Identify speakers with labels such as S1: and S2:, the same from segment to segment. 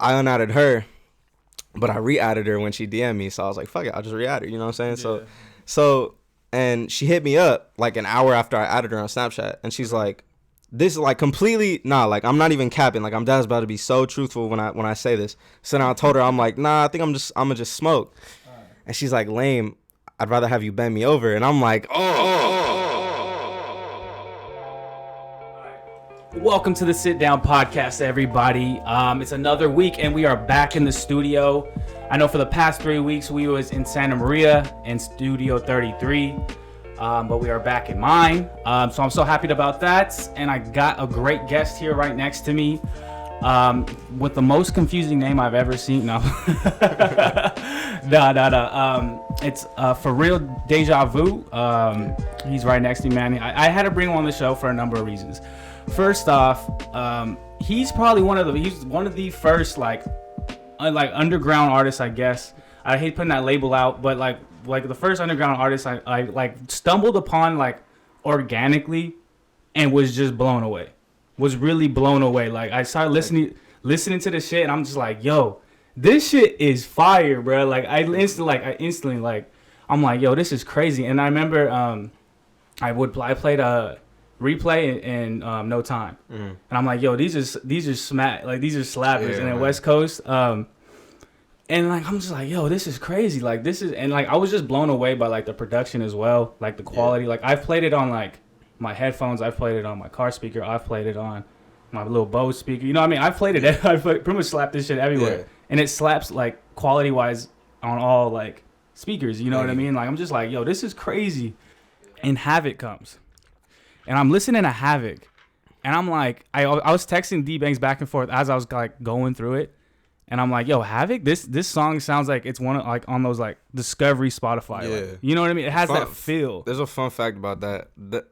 S1: I unadded her, but I re-added her when she DM'd me. So I was like, fuck it, I'll just re-add her. You know what I'm saying?
S2: Yeah.
S1: So, and she hit me up like an hour after I added her on Snapchat. And she's like, this is like completely, like I'm not even capping. Like I'm just about to be so truthful when I say this. So now I told her, I'm like, nah, I think I'm gonna just smoke. And she's like, lame, I'd rather have you bend me over. And I'm like,
S2: Welcome to the Sitdown podcast, everybody. It's another week, and we are back in the studio. I know for the past 3 weeks we was in Santa Maria in Studio 33, but we are back in mine. So I'm so happy about that, and I got a great guest here right next to me, with the most confusing name I've ever seen. No, no. It's Fr.Dejavu. He's right next to me, man. I had to bring him on the show for a number of reasons. First off, he's probably one of the first like underground artists, I guess. I hate putting that label out, but like the first underground artist I like stumbled upon like organically and was just blown away. Was really blown away. Like I started listening to the shit, and I'm just like, yo, this shit is fire, bro. Like I instantly I'm like, yo, this is crazy. And I remember I played a Replay in No Time, and I'm like, yo, these are smack, like these are slappers, and then West Coast, and like I'm just like, yo, this is crazy, like this is, and like I was just blown away by like the production as well, like the quality. Like I've played it on like my headphones, I've played it on my car speaker, I've played it on my little Bose speaker, you know what I mean? I've played it, I've pretty much slapped this shit everywhere, and it slaps like quality wise on all like speakers, you know what I mean? Like I'm just like, yo, this is crazy. And Havoc comes. And I'm listening to Havoc, and I'm like, I was texting D-Banks back and forth as I was like going through it, and I'm like, yo, Havoc, this song sounds like it's one of like on those like Discovery Spotify, like, you know what I mean? It has that feel.
S1: There's a fun fact about that.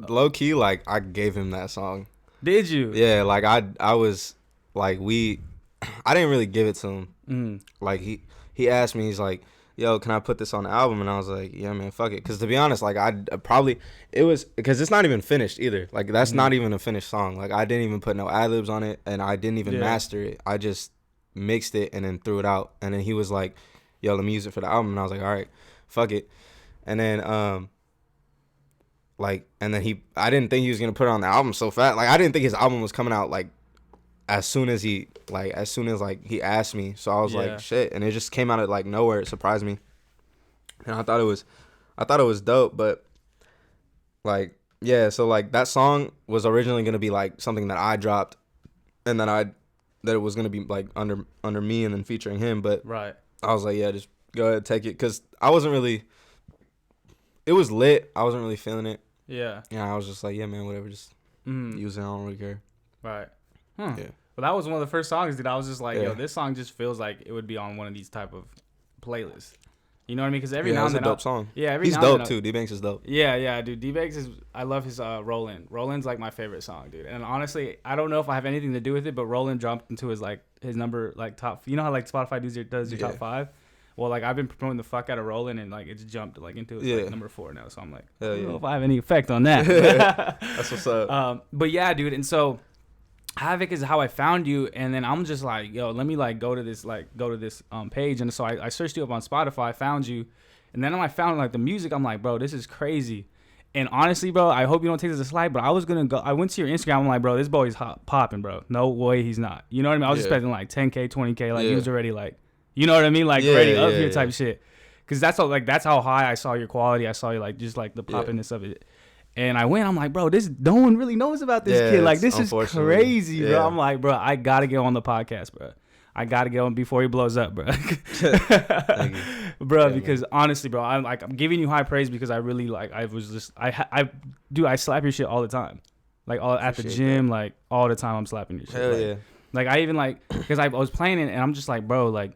S1: Low key, like I gave him that song.
S2: Did you?
S1: Yeah, like I was like I didn't really give it to him. Like he asked me, he's like, yo, can I put this on the album? And I was like, yeah, man, fuck it. Because to be honest, like it was, because it's not even finished either. Like that's not even a finished song. Like I didn't even put no ad-libs on it, and I didn't even master it. I just mixed it and then threw it out. And then he was like, yo, let me use it for the album. And I was like, all right, fuck it. And then I didn't think he was going to put it on the album so fast. Like I didn't think his album was coming out like as soon as he asked me. So I was like, shit. And it just came out of like nowhere. It surprised me. And I thought it was dope, but like, yeah, so like that song was originally going to be like something that I dropped, and that it was going to be like under me and then featuring him. But
S2: right. I
S1: was like, yeah, just go ahead, take it. Cause it was lit. I wasn't really feeling it.
S2: Yeah.
S1: Yeah. I was just like, yeah, man, whatever. Just use it. I don't really care.
S2: Right.
S1: Yeah.
S2: Well, that was one of the first songs that I was just like, yo, this song just feels like it would be on one of these type of playlists. You know what I mean? Because every now and then,
S1: it's a dope song.
S2: Yeah,
S1: he's dope too. D-Banks is dope.
S2: Yeah, dude. D-Banks is. I love his Rollin'. Rollin's like my favorite song, dude. And honestly, I don't know if I have anything to do with it, but Rollin jumped into his number like top. You know how like Spotify does your top 5? Well, like I've been promoting the fuck out of Rollin', and like it's jumped like into like number 4 now. So I'm like, I don't know if I have any effect on that.
S1: That's what's up.
S2: But yeah, dude. And so Havoc is how I found you, and then I'm just like, yo, let me like go to this page, and so I searched you up on Spotify, found you, and then when I found like the music, I'm like, bro, this is crazy. And honestly, bro, I hope you don't take this as a slight, but I went to your Instagram, I'm like, bro, this boy's popping, bro. No way he's not. You know what I mean? I was expecting like 10K, 20K, like he was already like, you know what I mean? Like already up here type shit. Cause that's how high I saw your quality. I saw you like just like the poppiness of it. And I went, I'm like, bro, no one really knows about this kid. Like, this is crazy, bro. I'm like, bro, I got to get on the podcast, bro. I got to get on before he blows up, bro.
S1: Thank you.
S2: Bro, because honestly, bro, I'm giving you high praise because I really, like, I slap your shit all the time. Like, at the gym, like, all the time I'm slapping your shit.
S1: Hell yeah.
S2: Like, I even, like, because I was playing it, and I'm just like, bro, like,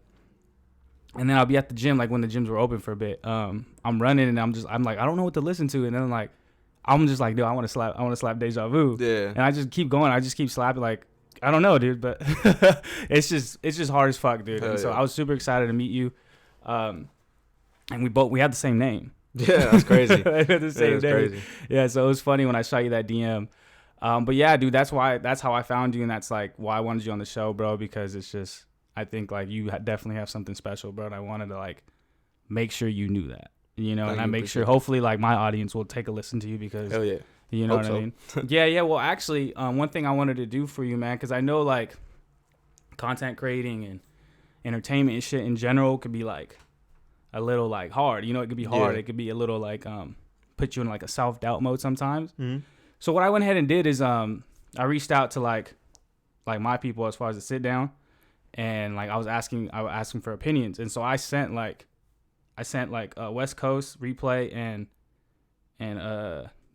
S2: and then I'll be at the gym, like, when the gyms were open for a bit. I'm running, and I'm like, I don't know what to listen to. And then, like, I'm just like, dude, I want to slap Dejavu.
S1: Yeah.
S2: And I just keep going. I just keep slapping. Like, I don't know, dude, but it's just hard as fuck, dude. And so I was super excited to meet you. And we had the same name.
S1: Yeah, that's crazy.
S2: We had the same name.
S1: Crazy.
S2: Yeah, so it was funny when I shot you that DM. But yeah, dude, that's how I found you, and that's like why I wanted you on the show, bro, because it's just I think like you definitely have something special, bro. And I wanted to like make sure you knew that, you know, and I make sure hopefully like my audience will take a listen to you because,
S1: hell yeah,
S2: you know what I mean? Yeah. Well, actually, one thing I wanted to do for you, man, because I know like content creating and entertainment and shit in general could be like a little like hard. You know, it could be hard. It could be a little like put you in like a self-doubt mode sometimes. Mm-hmm. So what I went ahead and did is I reached out to like my people as far as the sit down, and like I was asking for opinions, and so I sent like West Coast Replay and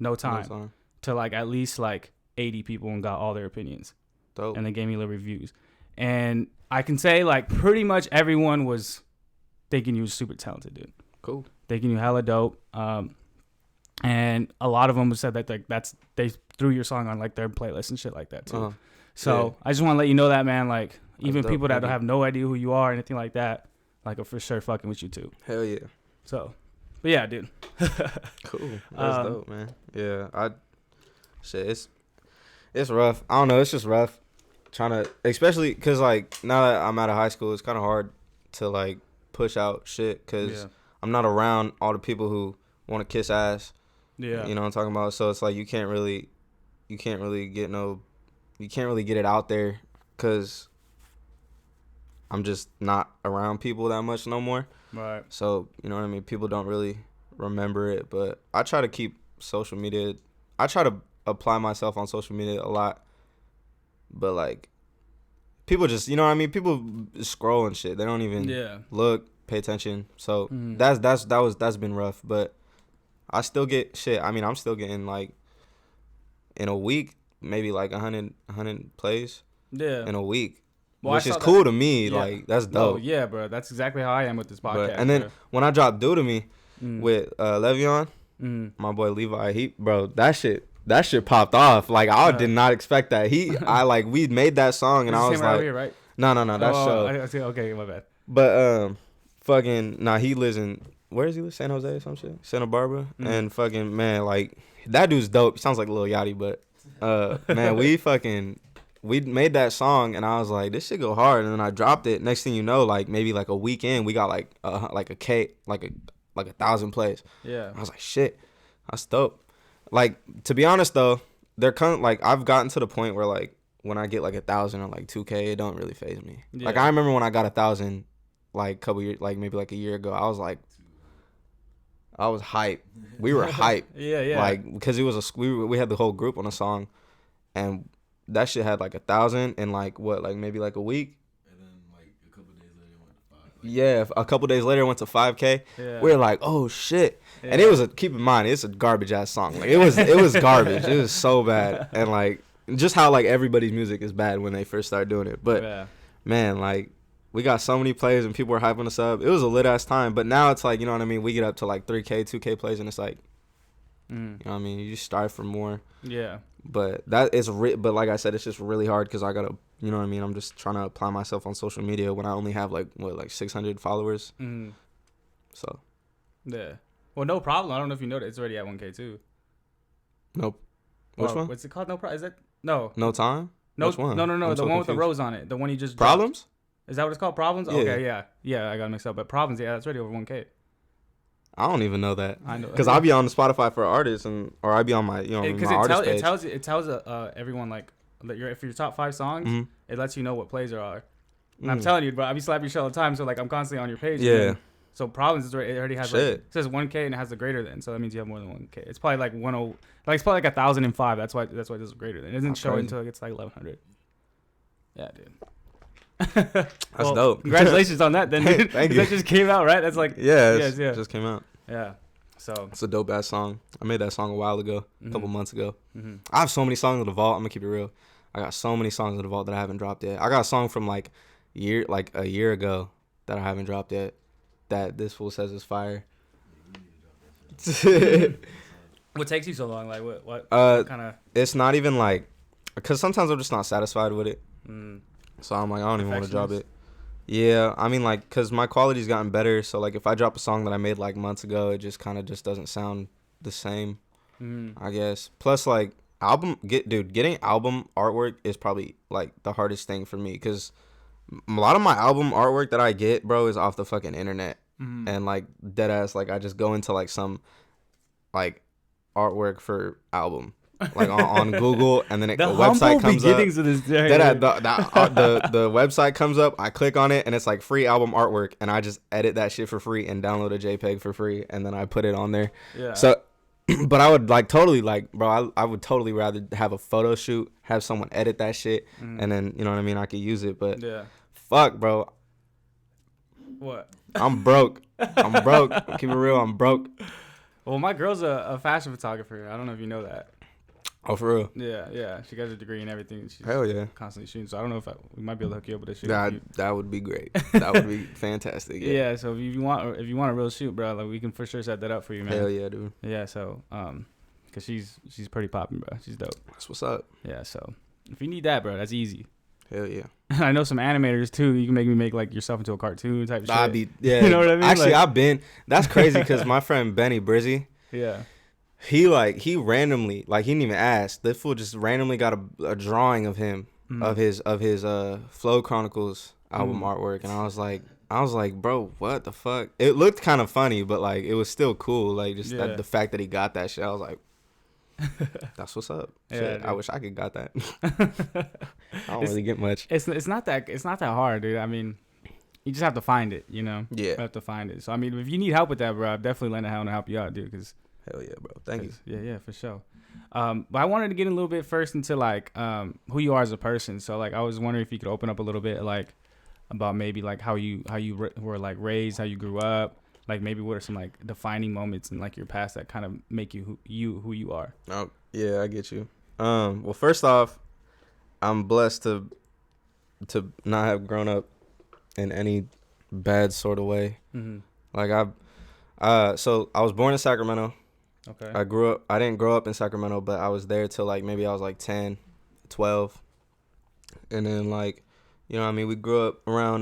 S2: No Time to like at least like 80 people and got all their opinions. Dope. And they gave me little reviews, and I can say like pretty much everyone was thinking you was super talented, dude. Cool. Thinking you hella dope. And a lot of them said that like they threw your song on like their playlist and shit like that too. So I just want to let you know that, man. Like even people that don't have no idea who you are or anything like that, like are for sure fucking with you too.
S1: Hell yeah.
S2: So, but yeah, dude.
S1: Cool. That's dope, man. Yeah, it's rough. I don't know. It's just rough trying to, especially because like now that I'm out of high school, it's kind of hard to like push out shit because I'm not around all the people who want to kiss ass. Yeah, you know what I'm talking about. So it's like you can't really get it out there because I'm just not around people that much no more. Right. So you know what I mean. People don't really remember it, but I try to keep social media. I try to apply myself on social media a lot, but like people just, you know what I mean. People scroll and shit. They don't even look, pay attention. So that's been rough, but. I still get shit. I mean, I'm still getting like in a week, maybe like 100 plays. Yeah. In a week, which is cool to me. Yeah. Like that's dope.
S2: Oh yeah, bro. That's exactly how I am with this podcast.
S1: And then when I dropped "Do to Me" with Le'Veon, my boy Levi, that shit popped off. Like I did not expect that. We made that song and I was like, here, right? No, that's show.
S2: Okay, my bad.
S1: But he lives in. Where is he? San Jose or some shit? Santa Barbara. And fucking, man, like, that dude's dope. He sounds like Lil Yachty, but, man, we made that song, and I was like, this shit go hard. And then I dropped it. Next thing you know, like, maybe like a week in, we got like a 1,000 plays. Yeah. I was like, shit, that's dope. Like, to be honest, though, they're kind of, like, I've gotten to the point where, like, when I get like 1,000 or like 2K, it don't really faze me. Yeah. Like, I remember when I got 1,000, like, a couple years, like, maybe like a year ago, I was like, I was hype. We were hype. Yeah. Like, because it was we had the whole group on a song, and that shit had like 1,000 in like what, like maybe like a week. And then like a couple days later it went to 5. Like, a couple days later it went to 5K. Yeah. We were like, oh shit. Yeah. And it was keep in mind, it's a garbage ass song. Like it was garbage. It was so bad. And like just how like everybody's music is bad when they first start doing it. But man, like. We got so many plays and people were hyping us up. It was a lit ass time, but now it's like, you know what I mean? We get up to like 3K, 2K plays, and it's like, you know what I mean? You just strive for more. Yeah. But but like I said, it's just really hard because I gotta, you know what I mean? I'm just trying to apply myself on social media when I only have like 600 followers. So. Yeah.
S2: Well, no problem. I don't know if you know that it's already at 1K too.
S1: Nope. Which one?
S2: What's it called? No problem. Is that no?
S1: No time.
S2: No.
S1: Which one?
S2: No. The one confused. With the rose on it. The one you just
S1: Problems.
S2: Dropped. Is that what it's called? Problems? Yeah. Okay, yeah. I got mixed up. But Problems, that's already over 1K.
S1: I don't even know that. I know because I'll be on the Spotify for artists, or I'll be on my my artist page.
S2: It tells everyone like that if your top 5 songs, it lets you know what plays there are. And I'm telling you, bro, I be slapping your shit all the time, so like I'm constantly on your page. Yeah. So Problems it already has it says 1K and it has the greater than, so that means you have more than 1K. It's probably like it's probably like 1,005. That's why this is greater than. It doesn't show until it gets like 1,100. Yeah, dude.
S1: That's dope.
S2: Congratulations on that then, dude.
S1: Thank you.
S2: That just came out, right? That's like
S1: it just came out.
S2: Yeah. So
S1: it's a dope ass song. I made that song a while ago, a couple months ago. I have so many songs in the vault. I'm gonna keep it real. I got so many songs in the vault that I haven't dropped yet. I got a song from like a year ago that I haven't dropped yet. That this fool says is fire.
S2: What takes you so long? Like what kind of?
S1: It's not even like, because sometimes I'm just not satisfied with it. So I'm like, I don't even want to drop it. Yeah, I mean, like, because my quality's gotten better. So, like, if I drop a song that I made, like, months ago, it just kind of just doesn't sound the same, I guess. Plus, like, getting album artwork is probably, like, the hardest thing for me. Because A lot of my album artwork that I get, bro, is off the fucking internet. And like dead ass, like I just go into like some like artwork for album, like on Google, and then a website comes up.
S2: Of this day.
S1: The website comes up. I click on it, and it's like free album artwork, and I just edit that shit for free and download a JPEG for free, and then I put it on there.
S2: Yeah.
S1: So, but I would like totally like, bro. I would totally rather have a photo shoot, have someone edit that shit, and then you know what I mean. I could use it, but
S2: yeah.
S1: Fuck, bro.
S2: What?
S1: I'm broke. I'm broke. Keep it real. I'm broke.
S2: Well, my girl's a fashion photographer. I don't know if you know that.
S1: Oh, for real?
S2: Yeah. She got a degree in everything. She's
S1: Hell yeah.
S2: constantly shooting. So I don't know if we might be able to hook you up with a shoot.
S1: That would be great. That would be fantastic.
S2: Yeah. So if you want a real shoot, bro, like we can for sure set that up for you, man.
S1: Hell yeah, dude.
S2: Yeah. So cause she's pretty popping, bro. She's dope.
S1: That's what's up.
S2: Yeah. So if you need that, bro, that's easy.
S1: Hell yeah.
S2: I know some animators too. You can make like yourself into a cartoon type of shit.
S1: Yeah.
S2: You know what I mean?
S1: Actually, that's crazy because my friend Benny Brizzy.
S2: Yeah.
S1: He randomly, like he didn't even ask. This fool just randomly got a drawing of him, of his Flow Chronicles album artwork, and I was like, bro, what the fuck? It looked kind of funny, but like it was still cool. Like just the fact that he got that shit, I was like, that's what's up. Shit, I wish I could got that. I don't really get much.
S2: It's not that hard, dude. I mean, you just have to find it, you know.
S1: Yeah.
S2: You have to find it. So I mean, if you need help with that, bro, I'm definitely lend a hand to help you out, dude. Cause
S1: hell yeah, bro. Thank you.
S2: Yeah, for sure. But I wanted to get a little bit first into like who you are as a person. So like I was wondering if you could open up a little bit like about maybe like how you were like raised, how you grew up, like maybe what are some like defining moments in like your past that kind of make you who you are.
S1: Oh yeah, I get you. Well, first off, I'm blessed to not have grown up in any bad sort of way. Like so I was born in Sacramento.
S2: Okay.
S1: I didn't grow up in Sacramento, but I was there till like maybe I was like 10, 12. And then like, you know what I mean, we grew up around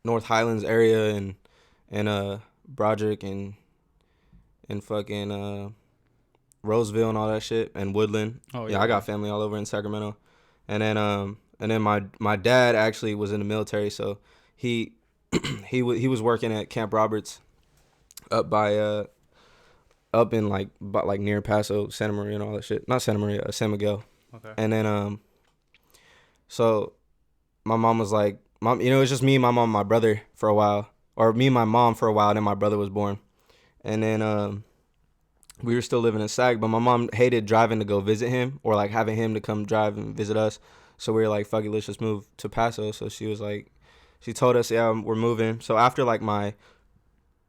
S1: North Highlands area and Broderick and fucking Roseville and all that shit, and Woodland. Oh yeah, I got family all over in Sacramento. And then my dad actually was in the military, so he was working at Camp Roberts up in like near Paso, Santa Maria and all that shit. Not Santa Maria, San Miguel.
S2: Okay.
S1: And then so my mom was like, you know, it's just me, my mom, my brother for a while, or me and my mom for a while. Then my brother was born, and then we were still living in Sac, but my mom hated driving to go visit him or like having him to come drive and visit us. So we were like, fuck it, let's just move to Paso. So she was like, she told us, yeah, we're moving. So after like my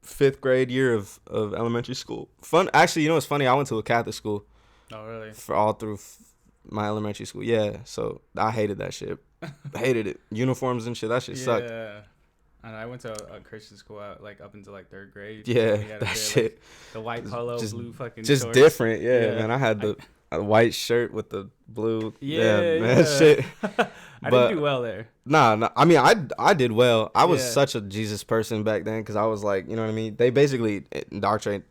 S1: 5th grade year of elementary school, actually, you know what's funny? I went to a Catholic school.
S2: Oh really?
S1: For all through my elementary school. Yeah, so I hated that shit. I hated it. Uniforms and shit, that shit sucked.
S2: Yeah. And I went to a Christian school like up until like 3rd grade.
S1: Yeah, that shit.
S2: Like, the white polo, blue fucking
S1: just
S2: shorts.
S1: Different. Yeah, man. I had the white shirt with the blue. Yeah, man. Shit.
S2: I didn't do well there.
S1: Nah. I mean, I did well. I was such a Jesus person back then because I was like, you know what I mean? They basically indoctrinate,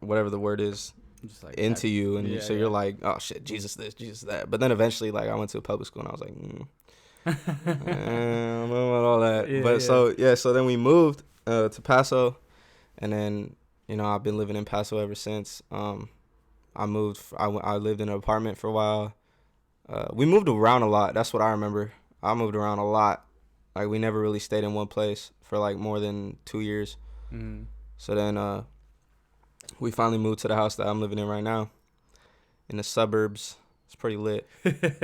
S1: whatever the word is, just like into you. And so you're like, oh, shit, Jesus this, Jesus that. But then eventually, like, I went to a public school and I was like, I don't know about all that. So then we moved to Paso. And then, you know, I've been living in Paso ever since. I lived in an apartment for a while. We moved around a lot. That's what I remember. I moved around a lot. Like, we never really stayed in one place for, like, more than 2 years. So then we finally moved to the house that I'm living in right now in the suburbs. It's pretty lit.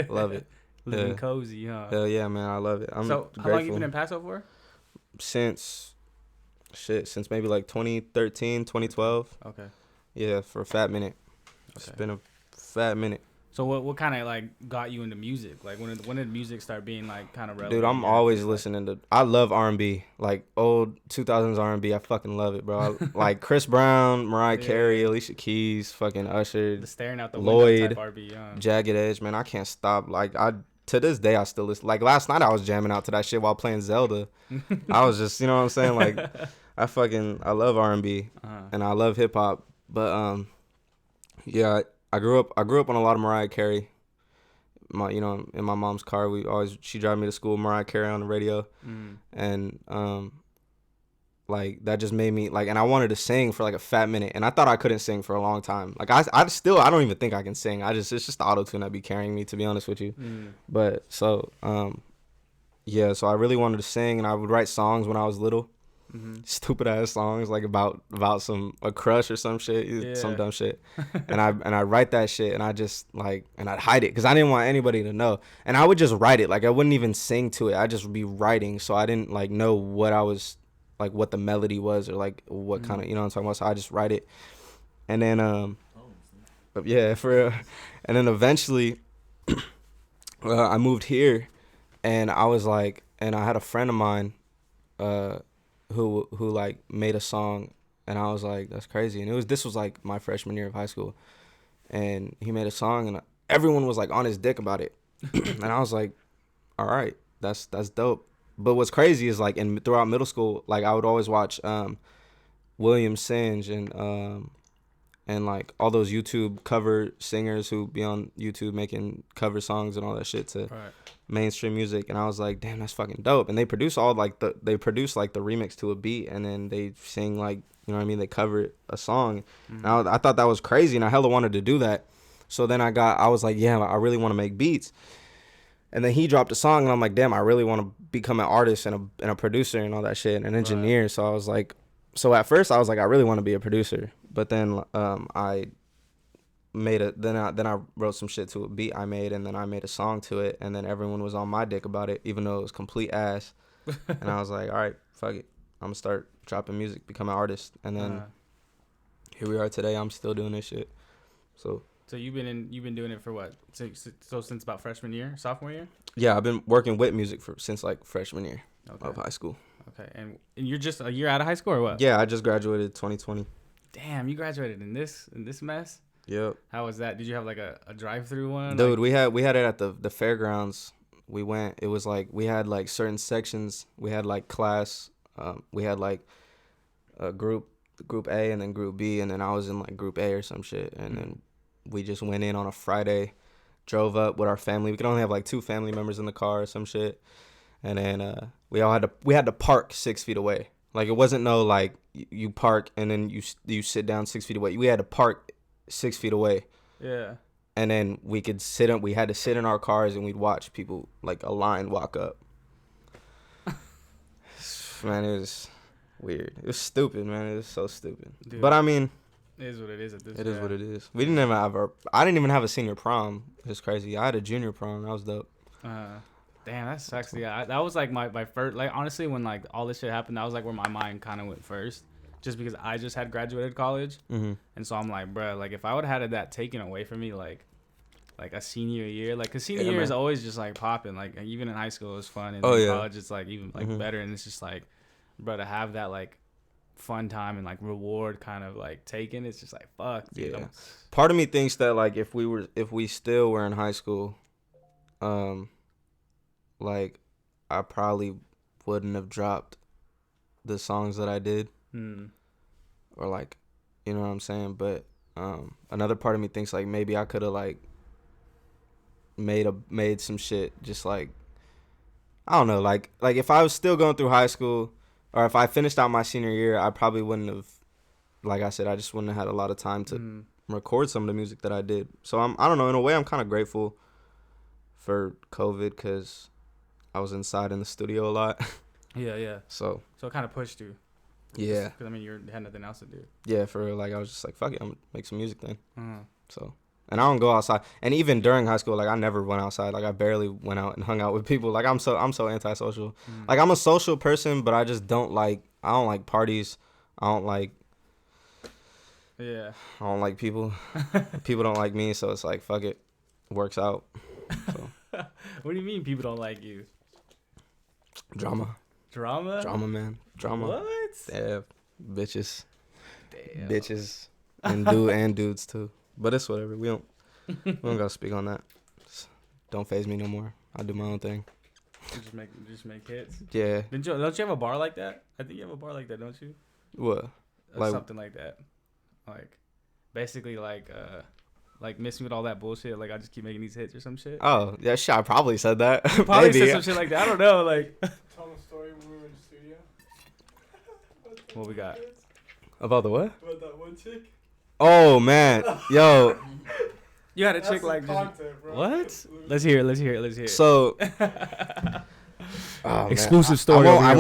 S1: Love it.
S2: Living cozy, huh?
S1: Hell yeah, man. I love it. I'm grateful.
S2: How long you been in Paso for?
S1: Since maybe, like, 2013, 2012.
S2: Okay.
S1: Yeah, for a fat minute. It's been a fat minute.
S2: So what kind of like got you into music? Like when did music start being like kind of relevant?
S1: Dude, I'm always listening to. I love R&B, like old 2000s R&B. I fucking love it, bro. Like Chris Brown, Mariah Carey, Alicia Keys, fucking Usher,
S2: the staring out the
S1: Lloyd,
S2: window type R&B,
S1: Jagged Edge. Man, I can't stop. Like to this day I still listen. Like last night I was jamming out to that shit while playing Zelda. I was just, you know what I'm saying? Like I love R&B and I love hip hop, but yeah. I grew up on a lot of Mariah Carey. in my mom's car. She drive me to school, Mariah Carey on the radio, and like that just made me like, and I wanted to sing for like a fat minute, and I thought I couldn't sing for a long time. Like I don't even think I can sing. It's just the auto tune that be carrying me, to be honest with you. But so yeah, so I really wanted to sing, and I would write songs when I was little. Stupid ass songs like about a crush or some shit, some dumb shit, and I write that shit, and I just like, and I'd hide it because I didn't want anybody to know, and I would just write it, like I wouldn't even sing to it. I just would be writing, so I didn't like know what I was like, what the melody was, or like what kind of, you know what I'm talking about. So I just write it, and then yeah, for real. And then eventually I moved here, and I was like, and I had a friend of mine who like made a song, and I was like, that's crazy. And this was like my freshman year of high school, and he made a song, and everyone was like on his dick about it. And I was like, all right, that's dope. But what's crazy is like throughout middle school, like I would always watch William Singe and like all those YouTube cover singers who be on YouTube making cover songs and all that shit to mainstream music, and I was like, damn, that's fucking dope. And they produce the remix to a beat, and then they sing, like, you know what I mean, they cover a song. And I thought that was crazy, and I hella wanted to do that. So then I was like, yeah, I really want to make beats. And then he dropped a song, and I'm like, damn, I really want to become an artist and a producer and all that shit, and an engineer. So I was like, so at first I was like, I really want to be a producer, but then I wrote some shit to a beat I made, and then I made a song to it, and then everyone was on my dick about it, even though it was complete ass. And I was like, all right, fuck it, I'm gonna start dropping music, become an artist, and then here we are today. I'm still doing this shit. So you've
S2: been doing it for what? So since about freshman year, sophomore year?
S1: Yeah, I've been working with music since like freshman year of high school.
S2: Okay, and you're just a year out of high school or what?
S1: Yeah, I just graduated 2020.
S2: Damn, you graduated in this mess?
S1: Yep.
S2: How was that? Did you have like a drive-through one?
S1: Dude, we had it at the fairgrounds. We went. It was like we had like certain sections. We had like class. We had like a group A and then group B, and then I was in like group A or some shit. And then we just went in on a Friday, drove up with our family. We could only have like 2 family members in the car or some shit. And then we had to park 6 feet away. Like it wasn't no like you park and then you sit down 6 feet away. We had to park 6 feet away.
S2: Yeah. And
S1: then we had to sit in our cars, and we'd watch people, like a line, walk up. Man, it was weird. It was stupid, man. It was so stupid. Dude, but I mean,
S2: it is what it is at this.
S1: It is what it is. I didn't even have a senior prom. It's crazy. I had a junior prom. That was dope.
S2: Damn, that sucks. Yeah, that was like my first. Like honestly, when like all this shit happened, that was like where my mind kind of went first. Just because I just had graduated college, and so I'm like, bro, like if I would have had that taken away from me, like a senior year, like cause senior year is always just like popping. Like even in high school it was fun, and in college it's like even like better, and it's just like, bro, to have that like fun time and like reward kind of like taken, it's just like fuck, dude.
S1: Yeah. Part of me thinks that like if we still were in high school, like I probably wouldn't have dropped the songs that I did. Or like, you know what I'm saying? But another part of me thinks like maybe I could have like made some shit, just like, I don't know, like if I was still going through high school, or if I finished out my senior year, I probably wouldn't have, like I said, I just wouldn't have had a lot of time to record some of the music that I did. So I don't know, in a way I'm kind of grateful for COVID, because I was inside in the studio a lot.
S2: Yeah. So it kind of pushed you.
S1: Yeah.
S2: Because, I mean, you had nothing else to do.
S1: Yeah, for real. Like, I was just like, fuck it, I'm going to make some music then. So, and I don't go outside. And even during high school, like, I never went outside. Like, I barely went out and hung out with people. Like, I'm so antisocial. Like, I'm a social person, but I just don't like parties. I don't like people. People don't like me, so it's like, fuck it. Works out. So.
S2: What do you mean people don't like you?
S1: Drama, man. Drama.
S2: What?
S1: Yeah, bitches. Damn. Bitches. And dudes too. But it's whatever. We don't gotta speak on that. Just don't faze me no more. I do my own thing.
S2: Just make hits.
S1: Yeah.
S2: Don't you have a bar like that? I think you have a bar like that, don't you?
S1: What?
S2: Like something like that. Like basically like Like, miss me with all that bullshit. Like, I just keep making these hits or some shit.
S1: Oh, yeah, shit, I probably said that.
S2: Probably said some shit like that. I don't know. Like,
S3: Tell them a story when we were in the studio.
S2: what we got?
S1: About the what?
S3: About that one chick.
S1: Oh, man. Yo.
S2: You had a chick like
S3: content,
S2: just, what? Let's hear it.
S1: So, oh,
S2: exclusive
S1: man.
S2: story.
S1: I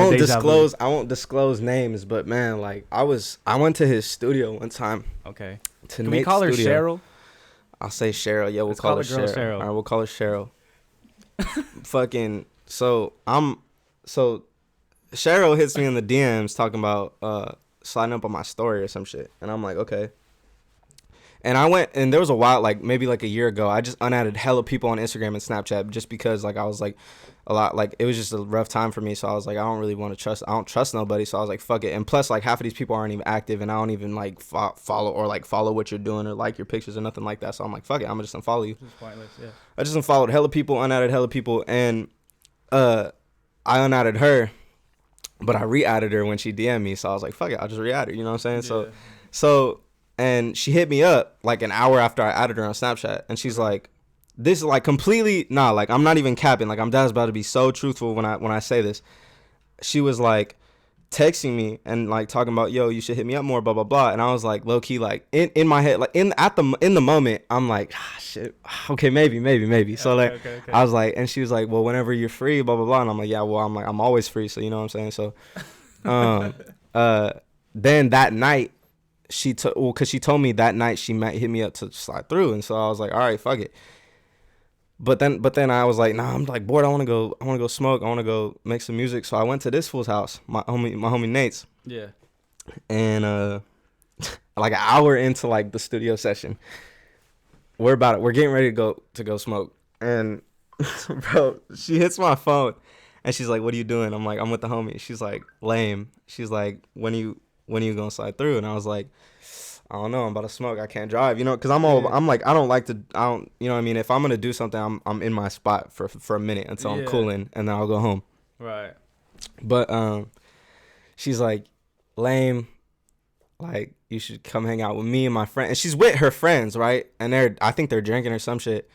S1: won't disclose names, but man, like I went to his studio one time.
S2: Okay.
S1: Can
S2: we call her Cheryl?
S1: I'll say Cheryl. Yeah, we'll call her Cheryl. All right, we'll call her Cheryl. Fucking. So Cheryl hits me in the DMs talking about sliding up on my story or some shit, and I'm like, okay. And I went, and there was a while, like maybe like a year ago, I just unadded hella people on Instagram and Snapchat just because like I was like a lot, like it was just a rough time for me. So I was like, I don't don't trust nobody. So I was like, fuck it. And plus like half of these people aren't even active, and I don't even like follow what you're doing or like your pictures or nothing like that. So I'm like, fuck it, I'm gonna just unfollow you.
S2: It's pointless, yeah.
S1: I just unfollowed hella people, unadded hella people, and I unadded her, but I re-added her when she DM'd me. So I was like, fuck it, I'll just re-add her. You know what I'm saying?
S2: Yeah.
S1: So. And she hit me up like an hour after I added her on Snapchat. And she's like, this is like completely, like I'm not even capping. Like I'm about to be so truthful when I say this. She was like texting me and like talking about, yo, you should hit me up more, blah, blah, blah. And I was like low key, like in my head, like in the moment, I'm like, shit. Okay, maybe. So like, okay. I was like, and she was like, well, whenever you're free, blah, blah, blah. And I'm like, yeah, well, I'm always free. So you know what I'm saying? So, then that night, because she told me that night she might hit me up to slide through, and so I was like, all right, fuck it. But then I was like, nah, I'm like bored. I want to go smoke. I want to go make some music. So I went to this fool's house, my homie Nate's.
S2: Yeah.
S1: And like an hour into like the studio session, we're getting ready to go smoke, and bro, she hits my phone, and she's like, what are you doing? I'm like, I'm with the homie. She's like, lame. She's like, when are you gonna slide through? And I was like, I don't know, I'm about to smoke, I can't drive, you know, because I'm like, you know what I mean, if I'm gonna do something, I'm in my spot for a minute until I'm cooling, and then I'll go home.
S2: Right.
S1: But she's like, lame, like you should come hang out with me and my friend. And she's with her friends, right? And I think they're drinking or some shit.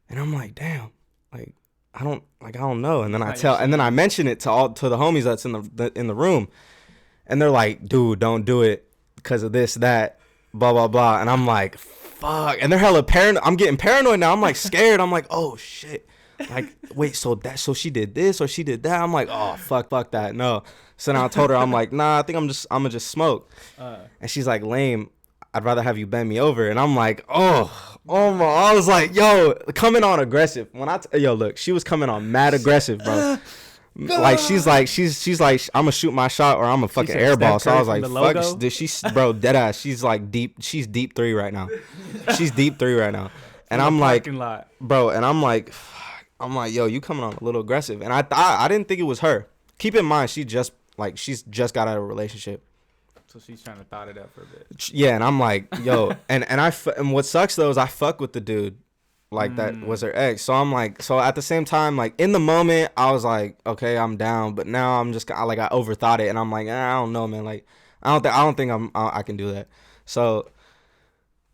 S1: And I'm like, damn, like I don't know. And then I mention it to the homies that's in the room. And they're like, dude, don't do it because of this, that, blah, blah, blah. And I'm like, fuck. And they're hella paranoid. I'm getting paranoid now. I'm like scared. I'm like, oh, shit. Like, wait, so she did this or she did that? I'm like, oh, fuck that. No. So now I told her, I'm like, nah, I think I'm going to smoke. And she's like, lame. I'd rather have you bend me over. And I'm like, oh my. I was like, yo, coming on aggressive. Look, she was coming on mad aggressive, bro. Like she's like I'm gonna shoot my shot or I'm a fucking airball. So I was like, fuck, bro, dead ass. She's like deep three right now. She's deep three right now. And I'm like, bro, and I'm like, yo, you coming on a little aggressive. And I didn't think it was her. Keep in mind, she's just got out of a relationship.
S2: So she's trying to thought it up for a bit.
S1: Yeah, and I'm like, yo, and what sucks though is I fuck with the dude. Like that was her ex. So I'm like, so at the same time, like in the moment I was like, okay, I'm down, but now I'm just like, I overthought it, and I'm like, I don't know, man, like I don't think I can do that. So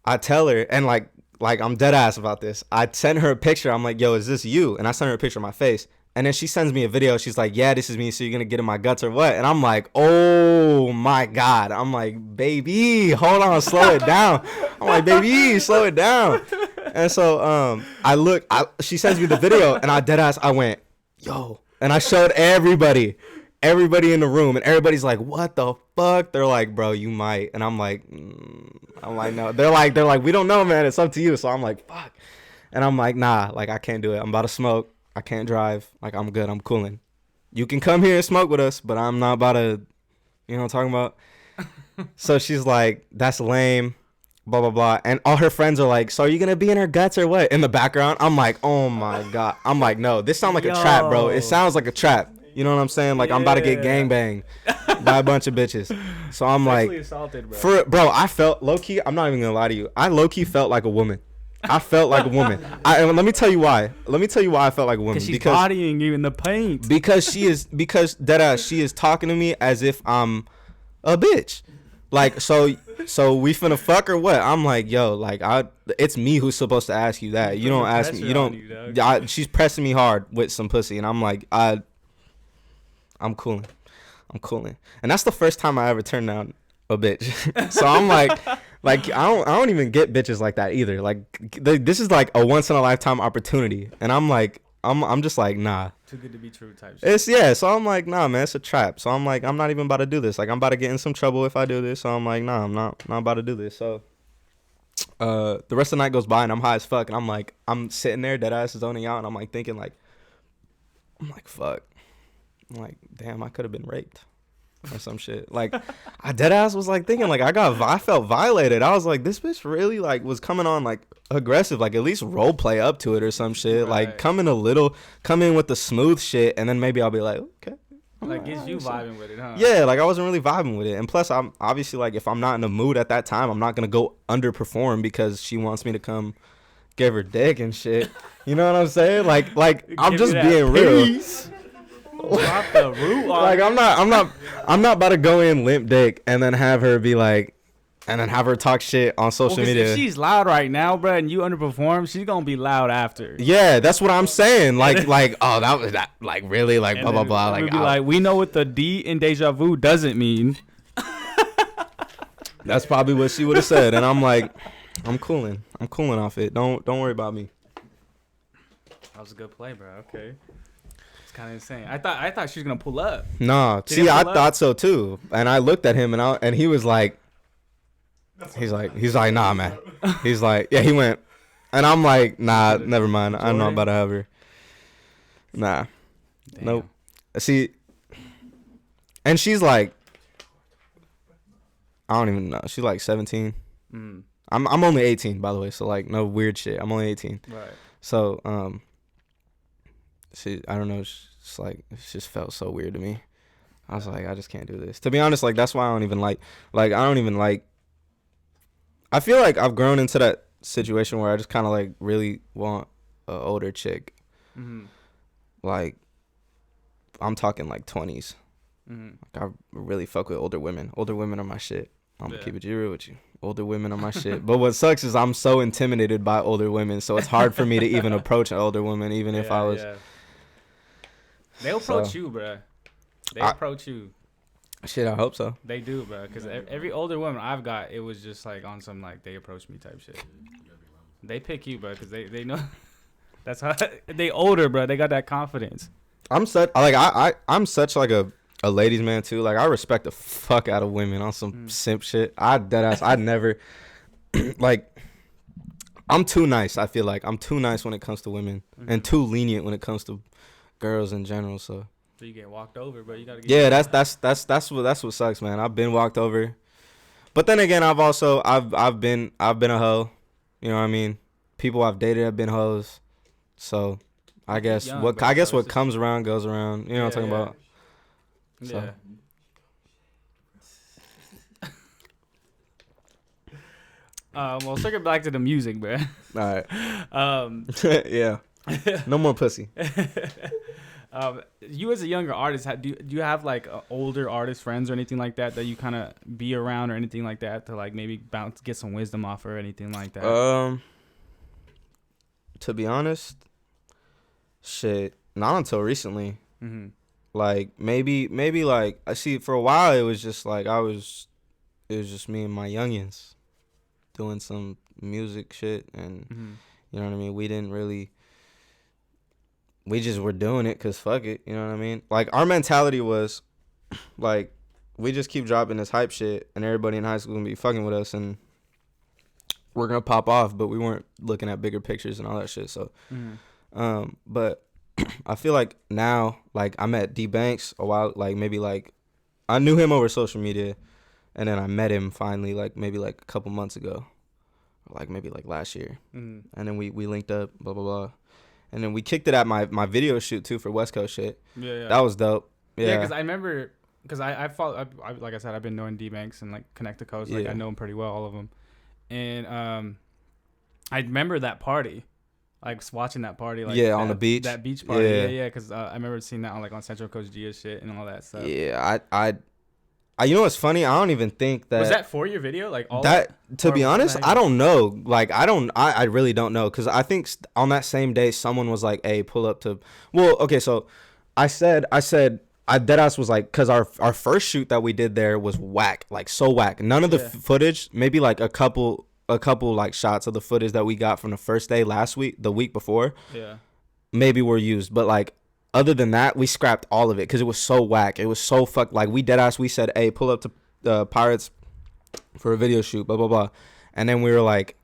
S1: I tell her, and like I'm dead ass about this. I send her a picture. I'm like, yo, is this you? And I send her a picture of my face, and then she sends me a video. She's like, yeah, this is me. So you're gonna get in my guts or what? And I'm like, oh my god. I'm like, baby, hold on, slow it down. I'm like, baby, slow it down. And so she sends me the video, and I went, yo, and I showed everybody in the room, and everybody's like, what the fuck? They're like, bro, you might. And I'm like, no. They're like, we don't know, man. It's up to you. So I'm like, fuck. And I'm like, nah, like I can't do it. I'm about to smoke. I can't drive. Like I'm good. I'm cooling. You can come here and smoke with us, but I'm not about to, you know what I'm talking about? So she's like, that's lame. Blah, blah, blah. And all her friends are like, so are you going to be in her guts or what? In the background. I'm like, oh, my God. I'm like, no, this sounds like a trap, bro. It sounds like a trap. You know what I'm saying? Like, I'm about to get gangbanged by a bunch of bitches. So I'm like,
S2: assaulted, bro.
S1: Bro, I felt low-key. I'm not even going to lie to you. I low-key felt like a woman. I felt like a woman. And let me tell you why. I felt like a woman.
S2: She's bodying you in the paint.
S1: Because deadass, she is talking to me as if I'm a bitch. Like, so we finna fuck or what? I'm like, yo, like, it's me who's supposed to ask you that. You don't ask me. You don't. She's pressing me hard with some pussy, and I'm like, I'm cooling. And that's the first time I ever turned down a bitch. So I'm like I don't even get bitches like that either. Like, this is like a once in a lifetime opportunity, and I'm like, I'm just like, nah.
S2: Too good to be true type shit.
S1: So I'm like, nah, man, it's a trap. So I'm like, I'm not even about to do this. Like, I'm about to get in some trouble if I do this. So I'm like, nah, I'm not about to do this. So the rest of the night goes by and I'm high as fuck, and I'm like, I'm sitting there, dead ass is zoning out, and I'm like thinking like, fuck. I'm like, damn, I could have been raped or some shit. Like, I dead ass was like thinking like, I felt violated. I was like, this bitch really like was coming on like aggressive, like at least role play up to it or some shit. Right. Like, come in with the smooth shit, and then maybe I'll be like, okay.
S2: Like, it's you vibing with it, huh?
S1: Yeah, like I wasn't really vibing with it. And plus, I'm obviously like, if I'm not in the mood at that time, I'm not gonna go underperform because she wants me to come give her dick and shit. You know what I'm saying? Like I'm just being real.
S2: Drop the root on
S1: like I'm not about to go in limp dick and then have her be like, and then have her talk shit on social media.
S2: If she's loud right now, bro, and you underperform, she's gonna be loud after.
S1: Yeah, that's what I'm saying. Like oh, that was that. Like, really, like, blah blah blah. Like,
S2: we know what the D in deja vu doesn't mean.
S1: That's probably what she would have said, and I'm like, I'm cooling off it. Don't worry about me.
S2: That was a good play, bro. Okay. Kind of insane. I thought she was gonna pull up.
S1: No, see, I thought so too. And I looked at him, and he was like, he's like, nah, man. He's like, yeah, he went, and I'm like, nah, never mind. I'm not about to have her. Nah, damn. Nope. See, and she's like, I don't even know. She's like 17. I'm only 18, by the way. So like, no weird shit. I'm only 18. Right. So I don't know, it's like, it just felt so weird to me. I was like, I just can't do this. To be honest, like, that's why I don't even like, I feel like I've grown into that situation where I just kind of like really want an older chick. Mm-hmm. Like, I'm talking like 20s. Mm-hmm. Like, I really fuck with older women. Older women are my shit. I'm gonna keep it real with you. Older women are my shit. But what sucks is I'm so intimidated by older women, so it's hard for me to even approach an older woman, even if I was... Yeah.
S2: They'll approach you, bro. They approach you.
S1: Shit, I hope so.
S2: They do, bro. Because every older woman I've got, it was just like on some like they approach me type shit. They pick you, bro, because they know. That's how they older, bro. They got that confidence. I'm such
S1: like a ladies man too. Like, I respect the fuck out of women on some simp shit. I never like. I'm too nice. I feel like I'm too nice when it comes to women, and too lenient when it comes to girls in general. So
S2: you get walked over, but you gotta get...
S1: Yeah, that's what sucks, man. I've been walked over, but then again, I've been a hoe. You know what I mean? People I've dated have been hoes. So I guess what comes around goes around. You know what I'm talking about? So.
S2: Yeah. Well, circle back to the music, bro.
S1: All right. Yeah. No more pussy.
S2: You as a younger artist, do you have like older artist friends or anything like that you kind of be around or anything like that to like maybe get some wisdom off or anything like that?
S1: To be honest, shit, not until recently. Mm-hmm. Like maybe like I see for a while it was just like it was just me and my youngins doing some music shit, and you know what I mean. We just were doing it because fuck it, you know what I mean? Like, our mentality was, like, we just keep dropping this hype shit, and everybody in high school gonna be fucking with us, and we're gonna pop off, but we weren't looking at bigger pictures and all that shit, so. But I feel like now, like, I met D Banks a while, like, maybe, like, I knew him over social media, and then I met him finally, like, maybe, like, a couple months ago, or, like, maybe, like, last year, and then we linked up, blah, blah, blah. And then we kicked it at my video shoot, too, for West Coast shit. Yeah. That was dope.
S2: Yeah, because I remember, because I follow, like I said, I've been knowing D-Banks and, like, Connect the Coast. Like, I know him pretty well, all of them. And I remember that party, like, watching that party. Like,
S1: on the beach.
S2: That beach party. Yeah, because I remember seeing that on, like, on Central Coast Gia shit and all that stuff.
S1: Yeah, You know what's funny? I don't even think that
S2: was that for your video, like all
S1: that. To be honest, I don't know. Like I really don't know, because I think on that same day someone was like, "Hey, pull up to." Well, okay, so I deadass was like, because our first shoot that we did there was whack, like so whack. None of the footage, maybe like a couple like shots of the footage that we got from the first day the week before, maybe were used, but like other than that, we scrapped all of it because it was so whack. It was so like we deadass. We said, "Hey, pull up to Pirates for a video shoot," blah blah blah, and then we were like,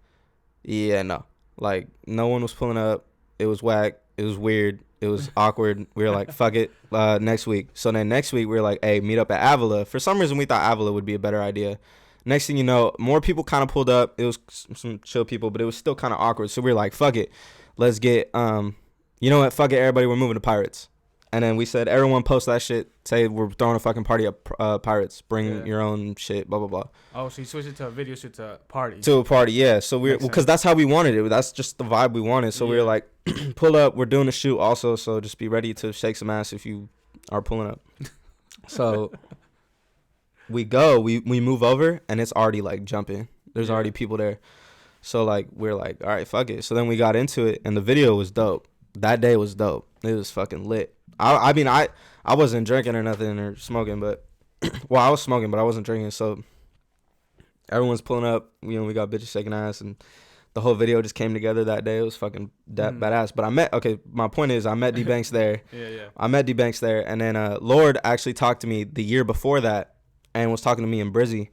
S1: "Yeah, no." Like no one was pulling up. It was whack. It was weird. It was awkward. We were like, "Fuck it." Next week. So then next week we were like, "Hey, meet up at Avila." For some reason we thought Avila would be a better idea. Next thing you know, more people kind of pulled up. It was some chill people, but it was still kind of awkward. So we were like, "Fuck it, let's get you know what? Fuck it, everybody. We're moving to Pirates." And then we said, everyone post that shit. Say we're throwing a fucking party at Pirates. Bring your own shit. Blah blah blah.
S2: Oh, so you switched it to a video shoot to a party.
S1: To a party, yeah. So we're because that's how we wanted it. That's just the vibe we wanted. So we were like, pull up. We're doing a shoot also. So just be ready to shake some ass if you are pulling up. So we go. We move over and it's already like jumping. There's already people there. So like we're like, all right, fuck it. So then we got into it and the video was dope. That day was dope. It was fucking lit. I mean, I wasn't drinking or nothing or smoking, but well, I was smoking, but I wasn't drinking. So everyone's pulling up. You know, we got bitches shaking ass, and the whole video just came together that day. It was fucking badass. But my point is, I met D Banks there. I met D Banks there, and then Lord actually talked to me the year before that, and was talking to me and Brizzy,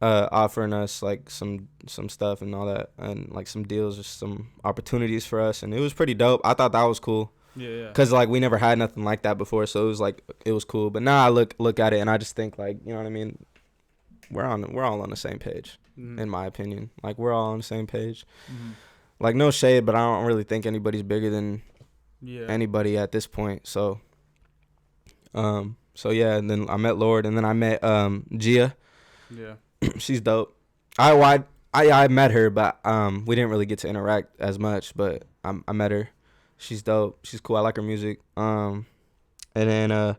S1: offering us like some stuff and all that, and like some deals, just some opportunities for us, and it was pretty dope. I thought that was cool. Cause like we never had nothing like that before, so it was cool. But now I look at it and I just think, like, you know what I mean, we're all on the same page, in my opinion. Like we're all on the same page. Like no shade, but I don't really think anybody's bigger than anybody at this point. So yeah, and then I met Lord, and then I met Gia. She's dope. I met her, but we didn't really get to interact as much, but I met her. She's dope. She's cool. I like her music. And then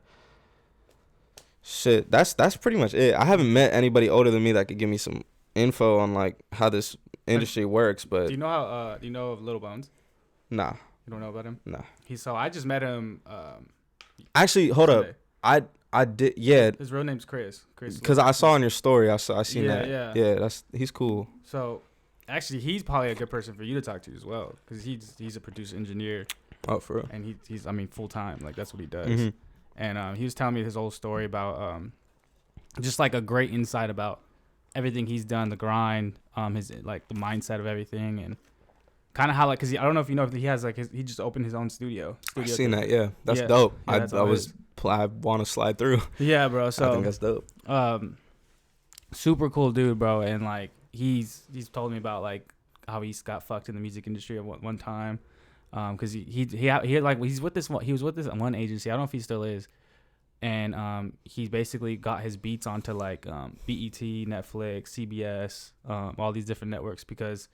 S1: shit, that's pretty much it. I haven't met anybody older than me that could give me some info on like how this industry works. But
S2: do you know of Little Bones?
S1: Nah.
S2: You don't know about him?
S1: Nah.
S2: I just met him.
S1: Actually, hold
S2: Sunday.
S1: up. I did, yeah.
S2: His real name's Chris.
S1: Because I saw on your story, I seen that. Yeah. He's cool.
S2: So, actually, he's probably a good person for you to talk to as well, because he's a producer engineer.
S1: Oh, for real.
S2: And he's full time. Like that's what he does. And he was telling me his whole story about just like a great insight about everything he's done, the grind, his like the mindset of everything, and kind of how like, because I don't know if you know, if he has like he just opened his own studio.
S1: I've seen that. Yeah, that's dope.
S2: Yeah,
S1: I want to slide through.
S2: Yeah, bro. So
S1: I think that's dope.
S2: Super cool dude, bro. And like he's told me about like how he's got fucked in the music industry at one time, because he was with this one agency. I don't know if he still is, and he basically got his beats onto like BET, Netflix, CBS, all these different networks, because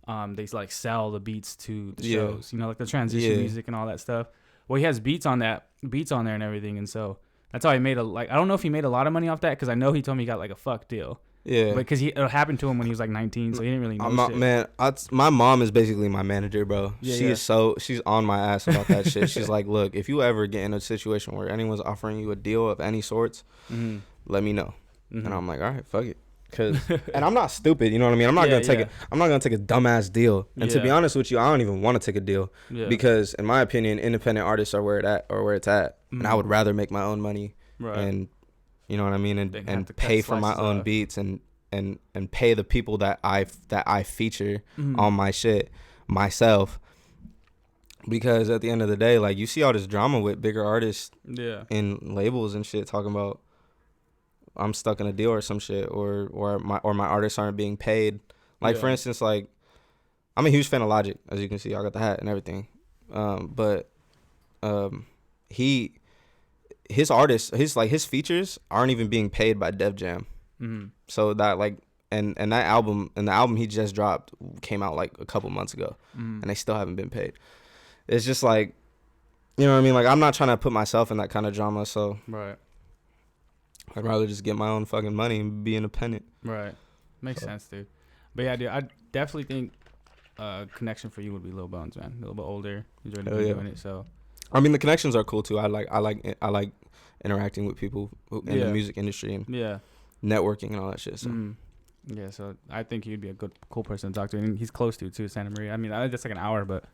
S2: they like sell the beats to the shows, you know, like the transition music and all that stuff. Well, he has beats on there and everything, and so that's how he made I don't know if he made a lot of money off that, because I know he told me he got like a fuck deal. Yeah, because it happened to him when he was like 19, so he didn't really know shit.
S1: Man, my mom is basically my manager, bro. She's on my ass about that shit. She's like, look, if you ever get in a situation where anyone's offering you a deal of any sorts, let me know. And I'm like, all right, fuck it. And I'm not stupid, you know what I mean? I'm not gonna take a dumbass deal. And to be honest with you, I don't even want to take a deal, because in my opinion, independent artists are where it's at, and I would rather make my own money, and you know what I mean, and pay for my own beats and pay the people that I feature on my shit myself. Because at the end of the day, like, you see all this drama with bigger artists and labels and shit talking about, I'm stuck in a deal or some shit, or my artists aren't being paid. Like for instance, like, I'm a huge fan of Logic, as you can see. I got the hat and everything. But his artists, his features aren't even being paid by Def Jam. So that like, and that album, and the album he just dropped came out like a couple months ago, and they still haven't been paid. It's just like, you know what I mean? Like, I'm not trying to put myself in that kind of drama. So I'd rather just get my own fucking money and be independent.
S2: Right. Makes sense, dude. But yeah, dude, I definitely think connection for you would be Lil Bones, man. A little bit older. He's already been doing it, so.
S1: I mean, the connections are cool too. I like interacting with people in the music industry and networking and all that shit. So.
S2: Yeah, so I think he'd be a cool person to talk to, and he's close to too, Santa Maria. I mean, that's like an hour, but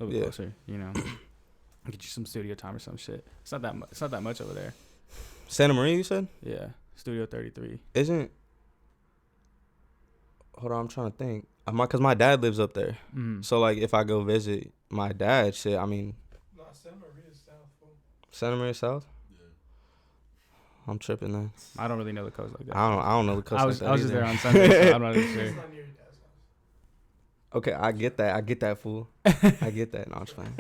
S2: a little bit closer, you know. Get you some studio time or some shit. It's not that much. It's not that much over there.
S1: Santa Maria, you said?
S2: Yeah, Studio 33.
S1: Isn't? Hold on, I'm trying to think. Cause my dad lives up there. So like, if I go visit my dad, shit. I mean.
S3: No, Santa Maria South.
S1: Santa Maria South. I'm tripping then.
S2: I don't really know the coast like that.
S1: I don't know the coast.
S2: I was just there on Sunday, so I'm not even sure.
S3: It's not near your dad's house.
S1: Okay, I get that, fool. I get that. No, I'm just playing.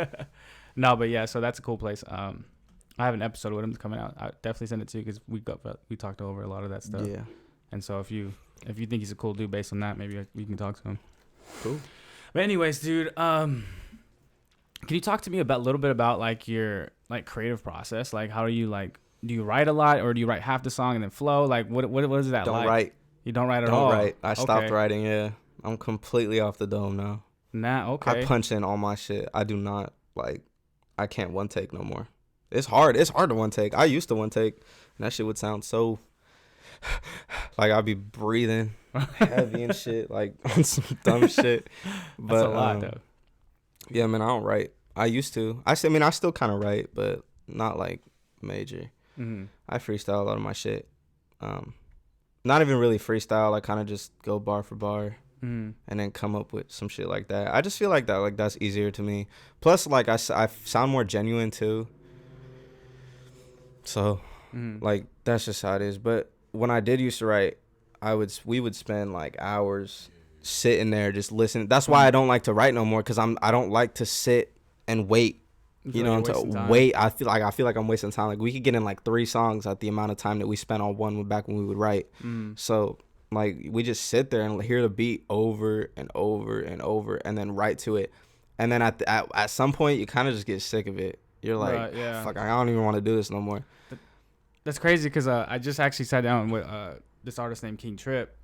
S2: No, but yeah, so that's a cool place. I have an episode with him coming out. I definitely send it to you because we talked over a lot of that stuff.
S1: Yeah.
S2: And so if you think he's a cool dude based on that, maybe we can talk to him.
S1: Cool.
S2: But anyways, dude, can you talk to me a little bit about like your like creative process? Like, how do you like? Do you write a lot, or do you write half the song and then flow? Like, what is that like?
S1: Don't write.
S2: You don't write at all?
S1: Don't write. I stopped writing, yeah. I'm completely off the dome now.
S2: Nah, okay.
S1: I punch in all my shit. I do not, like, I can't one take no more. It's hard. It's hard to one take. I used to one take, and that shit would sound so, like, I'd be breathing heavy and shit, like, on some dumb shit. But,
S2: that's a lot, though.
S1: Yeah, man, I don't write. I used to. I still kind of write, but not, like, major. I freestyle a lot of my shit. Not even really freestyle. I kind of just go bar for bar and then come up with some shit like that. I just feel like that's easier to me. Plus, like, I sound more genuine too. So, like, that's just how it is. But when I did used to write, we would spend like hours sitting there just listening. That's why I don't like to write no more, because I don't like to sit and wait. You know, to wait. I feel like I'm wasting time. Like, we could get in like 3 songs at the amount of time that we spent on one back when we would write. So like, we just sit there and hear the beat over and over and over, and then write to it. And then at some point, you kind of just get sick of it. You're like, fuck, I don't even want to do this no more.
S2: That's crazy, because I just actually sat down with this artist named King Trip,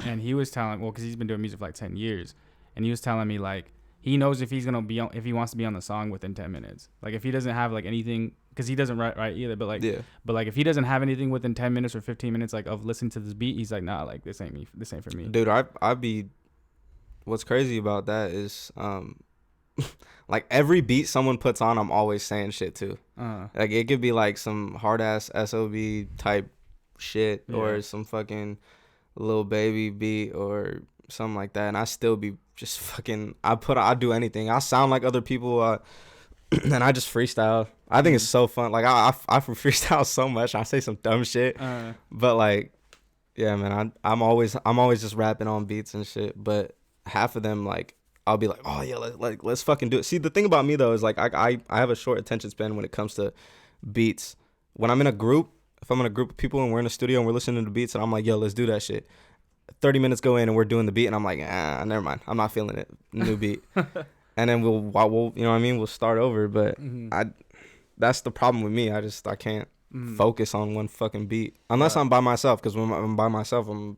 S2: and he was telling, because he's been doing music for like 10 years, and he was telling me like, he knows if he's gonna be on, if he wants to be on the song within 10 minutes. Like, if he doesn't have like anything, because he doesn't write either. But like, but like, if he doesn't have anything within 10 minutes or 15 minutes like of listening to this beat, he's like, nah, like, this ain't for me.
S1: Dude, I'd be. What's crazy about that is, like, every beat someone puts on, I'm always saying shit to. Like, it could be like some hard ass SOB type shit, or some fucking Lil Baby beat or something like that, and I still be just fucking. I do anything. I sound like other people, and I just freestyle. I think it's so fun. Like, I freestyle so much. I say some dumb shit, but like, yeah, man, I'm always just rapping on beats and shit. But half of them, like, I'll be like, oh yeah, let's fucking do it. See, the thing about me though is like, I have a short attention span when it comes to beats. When I'm in a group, if I'm in a group of people and we're in a studio and we're listening to beats, and I'm like, yo, let's do that shit. 30 minutes go in and we're doing the beat, and I'm like, never mind, I'm not feeling it. New beat. And then we'll you know what I mean, we'll start over. But that's the problem with me. I can't focus on one fucking beat unless I'm by myself, because when I'm by myself, I'm,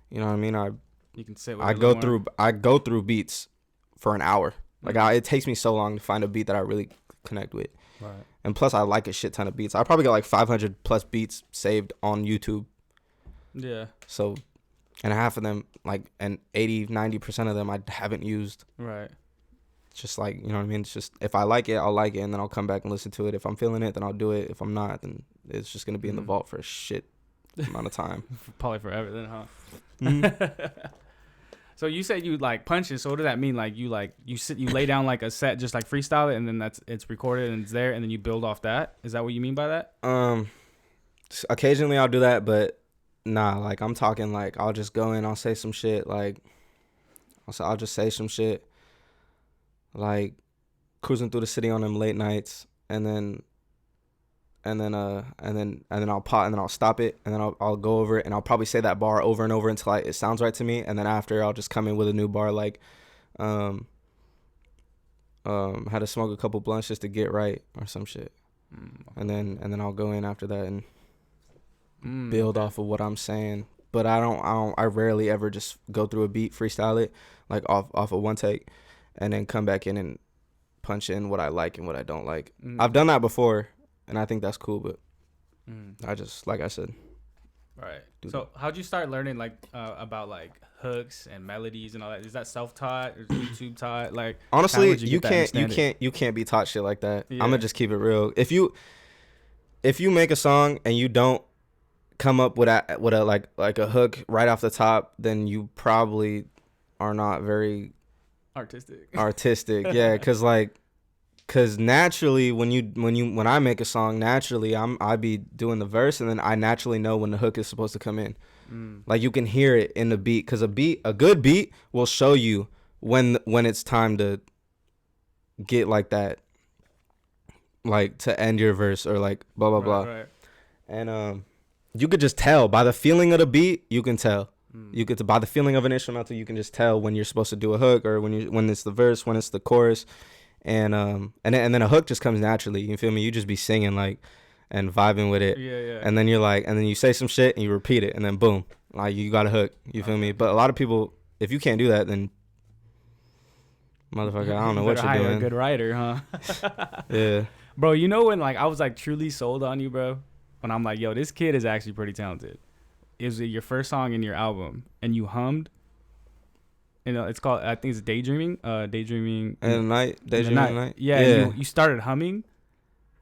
S1: you know what I mean,
S2: you can sit with
S1: I go through beats for an hour. Like, it takes me so long to find a beat that I really connect with.
S2: Right.
S1: And plus, I like a shit ton of beats. I probably got like 500 plus beats saved on YouTube.
S2: Yeah.
S1: So, and half of them, like, and 80-90% of them I haven't used.
S2: Right.
S1: It's just like, you know what I mean? It's just, if I like it, I'll like it, and then I'll come back and listen to it. If I'm feeling it, then I'll do it. If I'm not, then it's just going to be in the vault for a shit amount of time.
S2: Probably forever then, huh? So you said you like punches. So what does that mean? Like, you lay down like a set, just like freestyle it, and then it's recorded and it's there, and then you build off that? Is that what you mean by that?
S1: Occasionally I'll do that, but nah, like, I'm talking like, I'll just go in, I'll say some shit, like, I'll just say some shit, like, cruising through the city on them late nights, and then I'll pause, and then I'll stop it, and then I'll go over it, and I'll probably say that bar over and over until it sounds right to me, and then after I'll just come in with a new bar, like, had to smoke a couple blunts just to get right or some shit, and then I'll go in after that, and build off of what I'm saying. But I rarely ever just go through a beat, freestyle it, like off of one take, and then come back in and punch in what I like and what I don't like. I've done that before, and I think that's cool, but I just, like I said.
S2: Right. So how'd you start learning like about like hooks and melodies and all that? Is that self-taught or YouTube taught? Like,
S1: honestly, you can't be taught shit like that. Yeah. I'm gonna just keep it real. If you make a song and you don't come up with a like a hook right off the top, then you probably are not very
S2: artistic.
S1: Yeah, cause naturally when I make a song, naturally I be doing the verse, and then I naturally know when the hook is supposed to come in. Like, you can hear it in the beat, cause a good beat will show you when it's time to get like that, like to end your verse or like blah blah blah. Right. And you could just tell by the feeling of the beat. You can tell. You get to, by the feeling of an instrumental, you can just tell when you're supposed to do a hook or when it's the verse, when it's the chorus. And then a hook just comes naturally. You feel me? You just be singing like and vibing with it. Yeah. And then you're like, and then you say some shit and you repeat it, and then boom, like you got a hook. You feel me? But a lot of people, if you can't do that, then motherfucker, I don't know what you're doing.
S2: A good writer, huh?
S1: Yeah.
S2: Bro, you know when like I was like truly sold on you, bro? When I'm like, yo, this kid is actually pretty talented. Is it your first song in your album and you hummed? You know, it's called, I think it's Daydreaming. Daydreaming
S1: in the night. Daydreaming in the night.
S2: Yeah. And you started humming.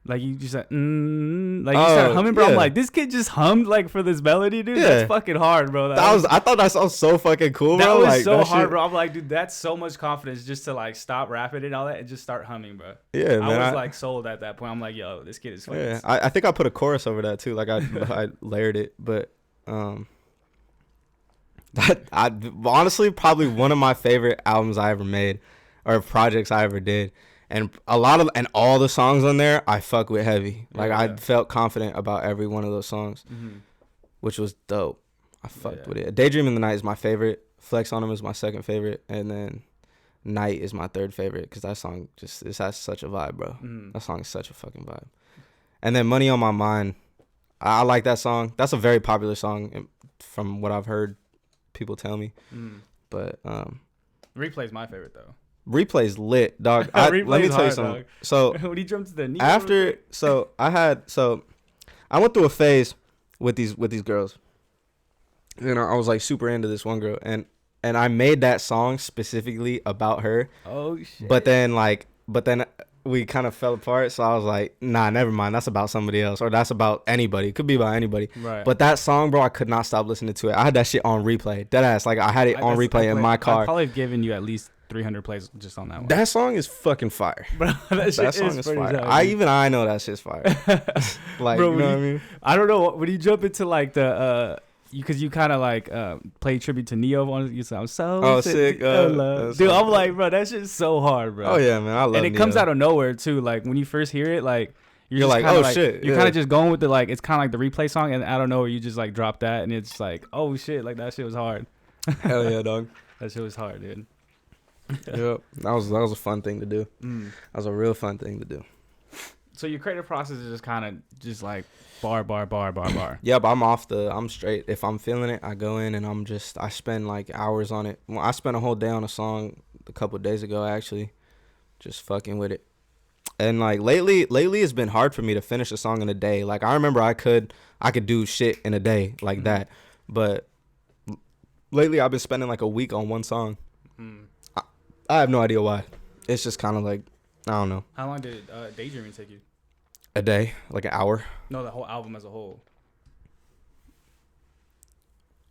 S2: Like you just like, you started humming, bro. Yeah. I'm like, this kid just hummed like for this melody, dude. Yeah. That's fucking hard, bro.
S1: I thought that sounded so fucking cool, bro.
S2: That was
S1: like,
S2: so hard, shit. Bro. I'm like, dude, that's so much confidence just to like stop rapping and all that and just start humming, bro.
S1: Yeah, man.
S2: I was like sold at that point. I'm like, yo, this kid is fucking.
S1: Yeah, I think I put a chorus over that too. Like I layered it, but I honestly probably one of my favorite albums I ever made or projects I ever did. And all the songs on there, I fuck with heavy. Like, I felt confident about every one of those songs, which was dope. I fucked with it. Daydream in the Night is my favorite. Flex on 'Em is my second favorite. And then Night is my third favorite because that song it has such a vibe, bro. That song is such a fucking vibe. And then Money on My Mind, I like that song. That's a very popular song from what I've heard people tell me. But
S2: Replay's my favorite, though.
S1: Replay's lit, dog. Let me tell you something.
S2: Dog.
S1: So
S2: when he jumped to the knee
S1: after, I went through a phase with these girls. You know, I was like super into this one girl, and I made that song specifically about her.
S2: Oh shit!
S1: But then we kind of fell apart, so I was like, nah, never mind. That's about somebody else, or that's about anybody. It could be about anybody.
S2: Right.
S1: But that song, bro, I could not stop listening to it. I had that shit on replay. Deadass. Like, I had it on replay in my car.
S2: I've probably given you at least 300 plays just on that one.
S1: That song is fucking fire.
S2: Bro, that
S1: song is fire. I know that shit's fire. Like, bro, you know what I mean?
S2: I don't know. When you jump into like the because you kind of like play tribute to Neo on, you sound so sick. Dude, I'm like, bro, that shit's so hard, bro.
S1: Oh yeah, man, I love it.
S2: And it
S1: Neo.
S2: Comes out of nowhere too. Like when you first hear it, like
S1: you're like, oh
S2: like,
S1: shit.
S2: You're kind of just going with the like, it's kind of like the replay song, and out of nowhere you just like drop that, and it's like, oh shit, like that shit was hard.
S1: Hell yeah, dog.
S2: That shit was hard, dude.
S1: Yep, that was a fun thing to do. That was a real fun thing to do.
S2: So your creative process is just kind of just like bar.
S1: Yeah, but I'm straight. If I'm feeling it, I go in and I spend like hours on it. Well, I spent a whole day on a song a couple of days ago, actually, just fucking with it. And like lately it's been hard for me to finish a song in a day. Like, I remember I could do shit in a day like that, but lately I've been spending like a week on one song. I have no idea why. It's just kind of like, I don't know.
S2: How long did Daydreaming take you?
S1: A day, like an hour.
S2: No, the whole album as a whole.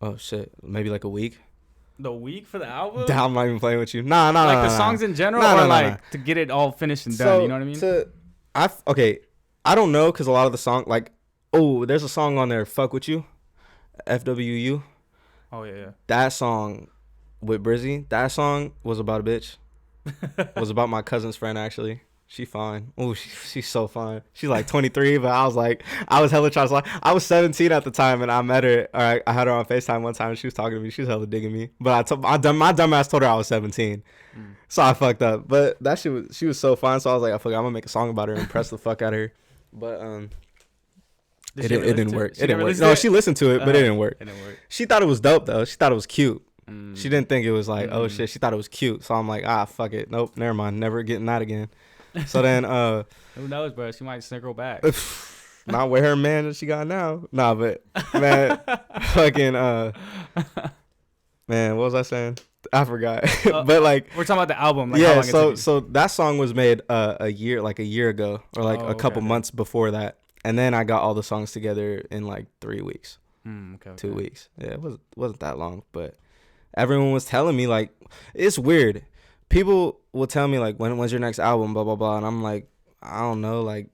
S1: Oh shit, maybe like a week.
S2: The week for the album?
S1: I'm not even playing with you. Nah.
S2: Like the songs in general, to get it all finished and done. You know what I mean?
S1: I don't know, because a lot of the song, like, there's a song on there, "Fuck With You," FWU.
S2: Oh yeah.
S1: That song with Brizzy, that song was about a bitch. Was about my cousin's friend, actually. She fine. Oh, she's so fine. She's like 23, but I was hella trying to. I was 17 at the time, and I met her. Or I had her on FaceTime one time, and she was talking to me. She was hella digging me. But my dumb ass told her I was 17, so I fucked up. But she was so fine. So I was like, I'm gonna make a song about her and impress the fuck out of her. But It didn't work. It didn't work.
S2: No,
S1: she listened to it, but it didn't work.
S2: It didn't work.
S1: She thought it was dope though. She thought it was cute. She didn't think it was like, oh shit. She thought it was cute. So I'm like, fuck it. Nope, never mind. Never getting that again. So then,
S2: who knows, bro? She might snickle back.
S1: not with her man that she got now. Nah, but man, fucking man, what was I saying? I forgot. But like,
S2: we're talking about the album. Like,
S1: yeah. So that song was made a year ago, or like a couple months before that, and then I got all the songs together in like 3 weeks. 2 weeks. Yeah, it wasn't that long, but everyone was telling me like, it's weird. People will tell me like, when's your next album, blah blah blah, and I'm like, I don't know, like,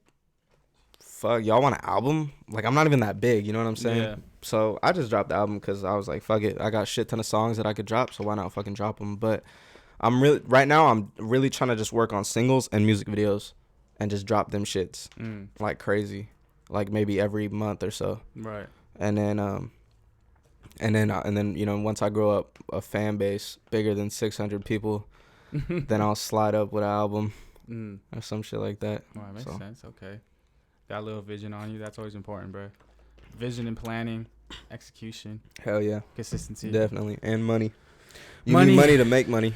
S1: fuck, y'all want an album? Like, I'm not even that big, you know what I'm saying?
S2: Yeah.
S1: So I just dropped the album because I was like, fuck it, I got a shit ton of songs that I could drop, so why not fucking drop them? But I'm really trying to just work on singles and music videos, and just drop them shits like crazy, like maybe every month or so.
S2: Right.
S1: And then you know, once I grow up a fan base bigger than 600 people, then I'll slide up with an album or some shit like that.
S2: Oh, that makes sense. Okay, got a little vision on you. That's always important, bro. Vision and planning, execution.
S1: Hell yeah,
S2: consistency.
S1: Definitely, and money. You need money to make money.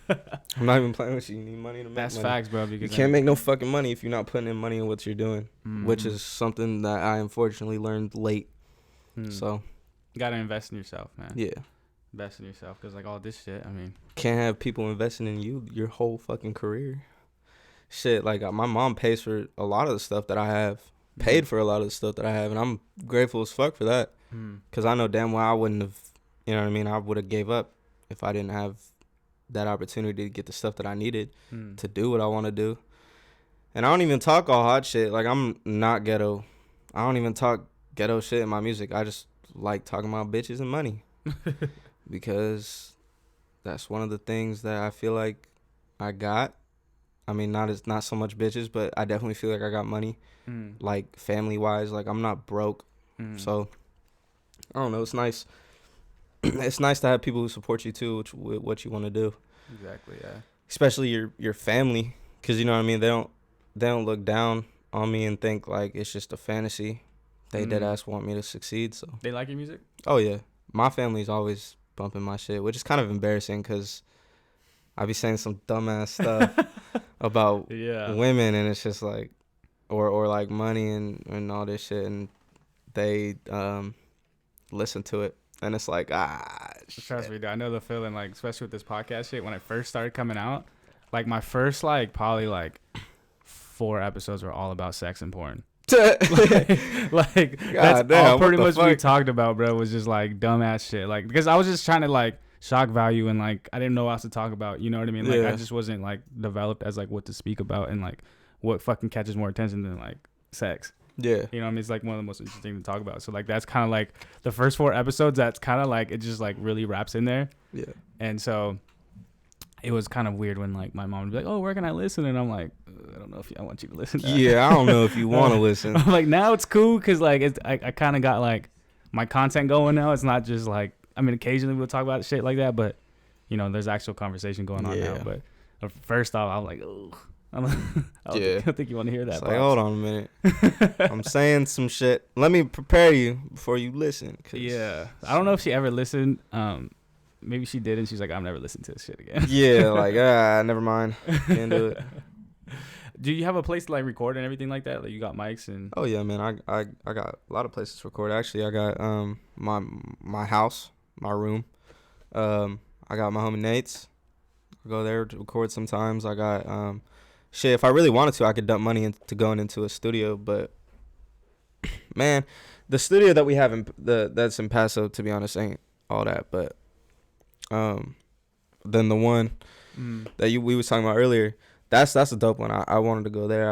S1: I'm not even playing with you. You need money to make money.
S2: That's facts, bro. Because
S1: you can't make no fucking money if you're not putting in money in what you're doing, which is something that I unfortunately learned late. So,
S2: you gotta invest in yourself, man.
S1: Yeah.
S2: Invest in yourself, because like all this shit, I mean,
S1: can't have people investing in you your whole fucking career. Shit, like my mom pays for a lot of the stuff that I have, paid for a lot of the stuff that I have, and I'm grateful as fuck for that. Because I know damn well I wouldn't have, you know what I mean, I would have gave up if I didn't have that opportunity to get the stuff that I needed to do what I want to do. And I don't even talk all hot shit. Like, I'm not ghetto. I don't even talk ghetto shit in my music. I just like talking about bitches and money. Because that's one of the things that I feel like I got. I mean, not so much bitches, but I definitely feel like I got money. Like, family wise, like, I'm not broke. So I don't know, it's nice. It's nice to have people who support you too with what you want to do.
S2: Exactly, yeah.
S1: Especially your family, because you know what I mean, they don't look down on me and think like it's just a fantasy. They dead ass want me to succeed. So
S2: they like your music?
S1: Oh yeah, my family's always bumping my shit, which is kind of embarrassing because I be saying some dumbass stuff about women, and it's just like, or like money and all this shit, and they listen to it, and it's like, shit.
S2: Trust me, dude, I know the feeling, like, especially with this podcast shit. When I first started coming out, like, my first like probably like 4 episodes were all about sex and porn. like that's damn, all pretty much we talked about, bro, was just like dumbass shit, like, because I was just trying to like shock value, and like I didn't know what else to talk about, you know what I mean? Like I just wasn't like developed as like what to speak about, and like what fucking catches more attention than like sex.
S1: Yeah,
S2: you know what I mean? It's like one of the most interesting to talk about. So like that's kind of like the first 4 episodes, that's kind of like it just like really wraps in there.
S1: Yeah.
S2: And so it was kind of weird when like my mom would be like, oh, where can I listen? And I'm like, I don't know if I want you to listen to that.
S1: Yeah, I don't know if you want to listen.
S2: I'm like, now it's cool because like I kind of got like my content going now. It's not just like, I mean, occasionally we'll talk about shit like that, but you know, there's actual conversation going on now. But first off, I was like, oh, I don't think you want to hear that.
S1: It's like, hold on a minute. I'm saying some shit. Let me prepare you before you listen.
S2: Yeah. I don't know if she ever listened. Maybe she did, and she's like, I'm never listening to this shit again.
S1: Yeah, like, never mind. Can't do it.
S2: Do you have a place to like record and everything like that? Like, you got mics and...
S1: Oh yeah, man. I got a lot of places to record. Actually, I got my house, my room. I got my homie Nate's. I go there to record sometimes. I got shit. If I really wanted to, I could dump money into going into a studio. But man, the studio that we have that's in Paso, to be honest, ain't all that. But then the one that we was talking about earlier, that's a dope one. I wanted to go there.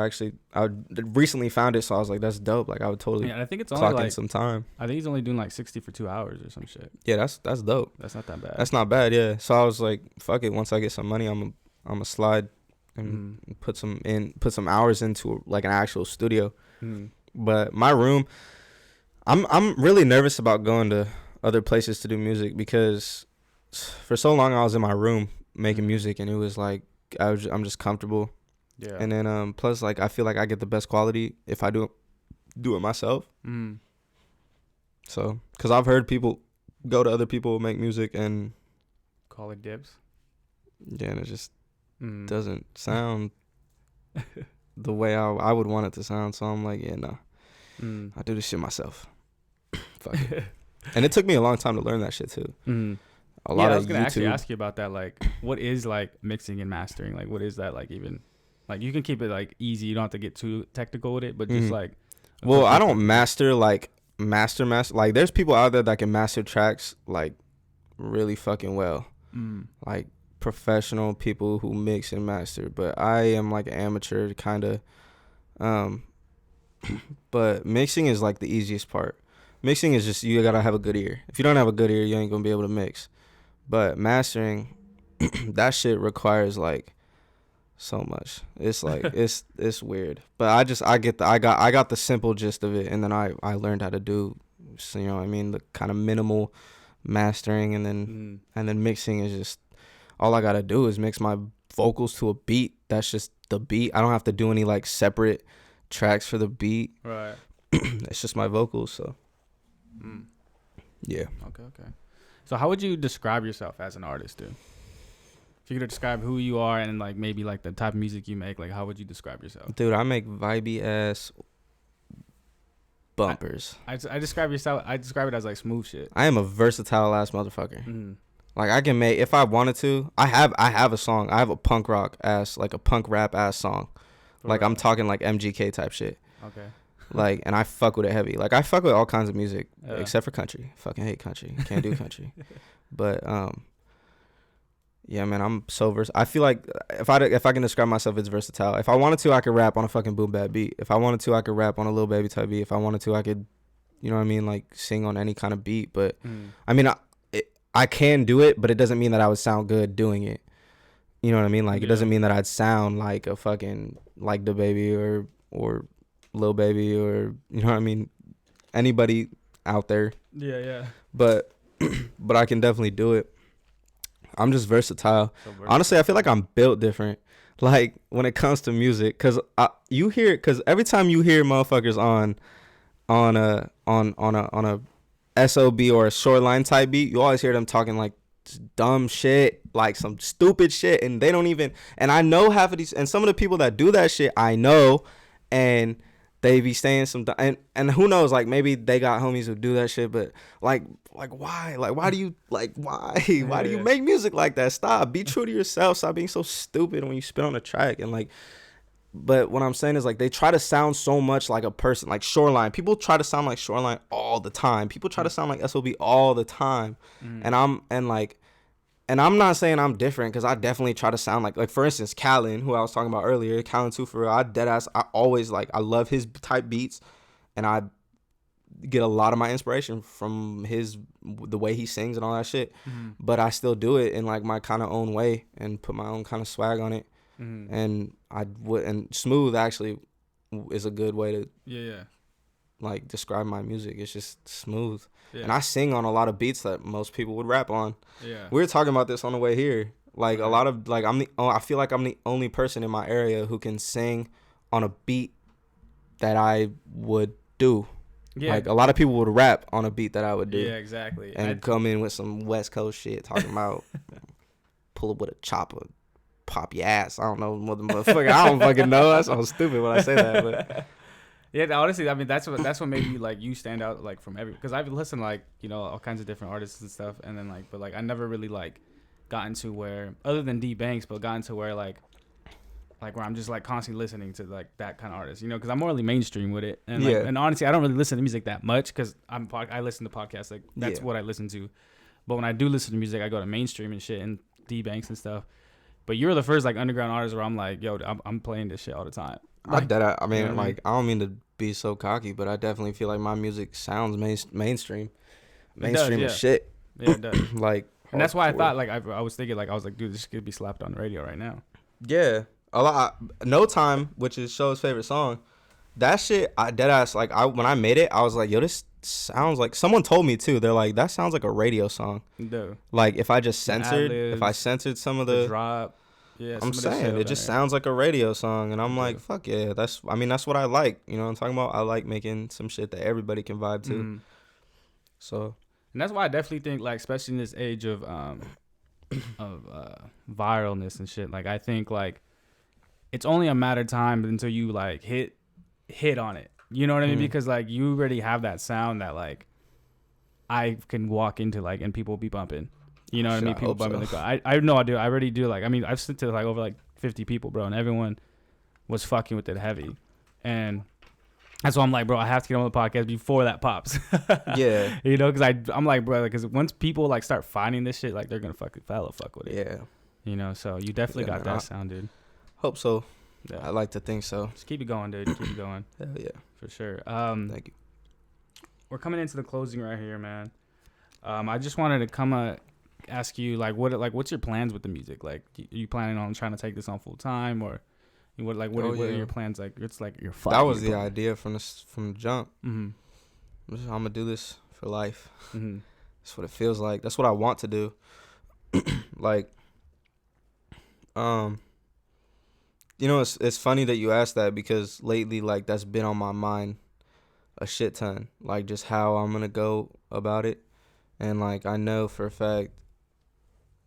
S1: I recently found it, so I was like, that's dope. Like, I would totally
S2: I think it's only like
S1: some time.
S2: I think he's only doing like 60 for 2 hours or some shit.
S1: Yeah, that's dope.
S2: That's not that bad.
S1: That's not bad. Yeah. So I was like, fuck it. Once I get some money, I'm a slide and put some hours into like an actual studio. But my room, I'm really nervous about going to other places to do music because for so long I was in my room making music, and it was like I'm just comfortable. Yeah. And then plus, like, I feel like I get the best quality if I do do it myself.
S2: Mm.
S1: So, because I've heard people go to other people who make music and
S2: Call it dibs.
S1: yeah, and it just
S2: Mm.
S1: doesn't sound the way I would want it to sound. So I'm like, yeah, no, I do this shit myself. Fuck it. And it took me a long time to learn that shit too.
S2: Mm.
S1: A lot
S2: I
S1: of
S2: was gonna
S1: YouTube.
S2: actually ask you about that. Like, what is like mixing and mastering? Like, what is that like? Even like you can keep it like easy. You don't have to get too technical with it, but just like.
S1: Well, I don't master like master. Like, there's people out there that can master tracks like really fucking well. Like professional people who mix and master. But I am like an amateur kind of. But mixing is like the easiest part. Mixing is just you gotta have a good ear. If you don't have a good ear, you ain't gonna be able to mix. But mastering, that shit requires like so much. It's like it's weird. But I got the simple gist of it, and then I learned how to do, so, you know what I mean, the kind of minimal mastering, and then mixing is just all I gotta do is mix my vocals to a beat. That's just the beat. I don't have to do any like separate tracks for the beat.
S2: Right.
S1: It's just my vocals. So yeah.
S2: Okay. So how would you describe yourself as an artist, dude? If you could describe who you are and like maybe like the type of music you make, like how would you describe yourself?
S1: Dude, I make vibey ass bumpers.
S2: I describe it as like smooth shit.
S1: I am a versatile ass motherfucker. Like, I can make, if I wanted to, I have a song. I have a punk rock ass, like a punk rap ass song. Like, I'm talking like MGK type shit.
S2: Okay.
S1: Like, and I fuck with it heavy. Like, I fuck with all kinds of music except for country. Fucking hate country. Can't do country. But yeah, man, I'm so versatile. I feel like if I can describe myself, it's versatile. If I wanted to, I could rap on a fucking boom bap beat. If I wanted to, I could rap on a Lil Baby type beat. If I wanted to, I could, you know what I mean, like sing on any kind of beat. But I mean, I can do it, but it doesn't mean that I would sound good doing it. You know what I mean? Like, it doesn't mean that I'd sound like a fucking like the Baby or Lil Baby or, you know what I mean, anybody out there.
S2: Yeah.
S1: But I can definitely do it. I'm just versatile. Honestly, I feel like I'm built different. Like, when it comes to music, because every time you hear motherfuckers on a SOB or a Shoreline type beat, you always hear them talking like dumb shit, like some stupid shit, and they don't even. And I know half of these, and some of the people that do that shit, I know, and they be saying some, and who knows, like maybe they got homies who do that shit, but like why? Like, why do you why do you make music like that? Stop. Be true to yourself. Stop being so stupid when you spit on a track. And like, but what I'm saying is, like, they try to sound so much like a person, like Shoreline. People try to sound like Shoreline all the time. People try to sound like SOB all the time. And I'm not saying I'm different, because I definitely try to sound like for instance, Callan, who I was talking about earlier, Callan 2 for real. I always like, I love his type beats, and I get a lot of my inspiration from the way he sings and all that shit. But I still do it in like my kind of own way and put my own kind of swag on it. And smooth actually is a good way to like describe my music. It's just smooth. And I sing on a lot of beats that most people would rap on. We were talking about this on the way here. Like, a lot of like, I feel like I'm the only person in my area who can sing on a beat that I would do. Like, a lot of people would rap on a beat that I would do.
S2: Yeah, exactly.
S1: And come in with some West Coast shit talking about pull up with a chopper, pop your ass. I don't know, motherfucker. I don't fucking know. That sounds stupid when I say that, but
S2: yeah, honestly, I mean, that's what made you like, you stand out like from because I've listened like, you know, all kinds of different artists and stuff, and then like, but like I never really like gotten to where, other than D Banks, but gotten to where like where I'm just like constantly listening to like that kind of artist, you know, because I'm more really mainstream with it, and and honestly, I don't really listen to music that much, because I listen to podcasts, like that's what I listen to, but when I do listen to music, I go to mainstream and shit and D Banks and stuff. But you're the first like underground artist where I'm like, yo, I'm playing this shit all the time. Like,
S1: I mean, you know, like, I don't mean to be so cocky, but I definitely feel like my music sounds mainstream. Mainstream as shit.
S2: Yeah, it does.
S1: Like,
S2: and that's why I thought, like, I was thinking, like, I was like, dude, this could be slapped on the radio right now.
S1: Yeah, a lot. No Time, which is Show's favorite song. That shit, I deadass, like, when I made it, I was like, yo, this sounds like, someone told me too. They're like, that sounds like a radio song.
S2: Dude.
S1: Like, if I just censored, if I censored some of the
S2: drop. Yeah,
S1: I'm
S2: some of the shit
S1: saying
S2: up
S1: it
S2: in
S1: just
S2: there.
S1: sounds like a radio song, and I'm
S2: It
S1: like,
S2: do.
S1: fuck yeah, that's what I like. You know what I'm talking about? I like making some shit that everybody can vibe to.
S2: Mhm.
S1: So
S2: And that's why I definitely think, like, especially in this age of viralness and shit, like, I think, like, it's only a matter of time until you, like, hit on it. You know what I mean?
S1: Mhm.
S2: Because, like, you already have that sound that, like, I can walk into, like, and people be bumping. You know what I
S1: Shit,
S2: mean?
S1: I
S2: People
S1: hope
S2: bumping
S1: so.
S2: the car. I know I do. I already do. Like, I mean, I've sent to, like, over, like, 50 people, bro, and everyone was fucking with it heavy. And that's why I'm like, bro, I have to get on the podcast before that pops.
S1: Yeah.
S2: You know, because I'm like, bro, because once people, like, start finding this shit, like, they're going to fuck with it.
S1: Yeah.
S2: You know, so you definitely
S1: Yeah,
S2: got
S1: man,
S2: that sound, dude.
S1: Hope so.
S2: Yeah.
S1: I like to think so.
S2: Just keep it going, dude. Keep it going.
S1: Hell yeah.
S2: For sure.
S1: Thank you.
S2: We're coming into the closing right here, man. I just wanted to ask you, like, what's your plans with the music? Like, are you planning on trying to take this on full time, or what are your plans? Like, it's like your
S1: That was the idea from the jump.
S2: Mm-hmm.
S1: I'm gonna do this for life.
S2: Mm-hmm.
S1: That's what it feels like. That's what I want to do. Like, you know, it's funny that you asked that, because lately, like, that's been on my mind a shit ton. Like, just how I'm gonna go about it, and like, I know for a fact,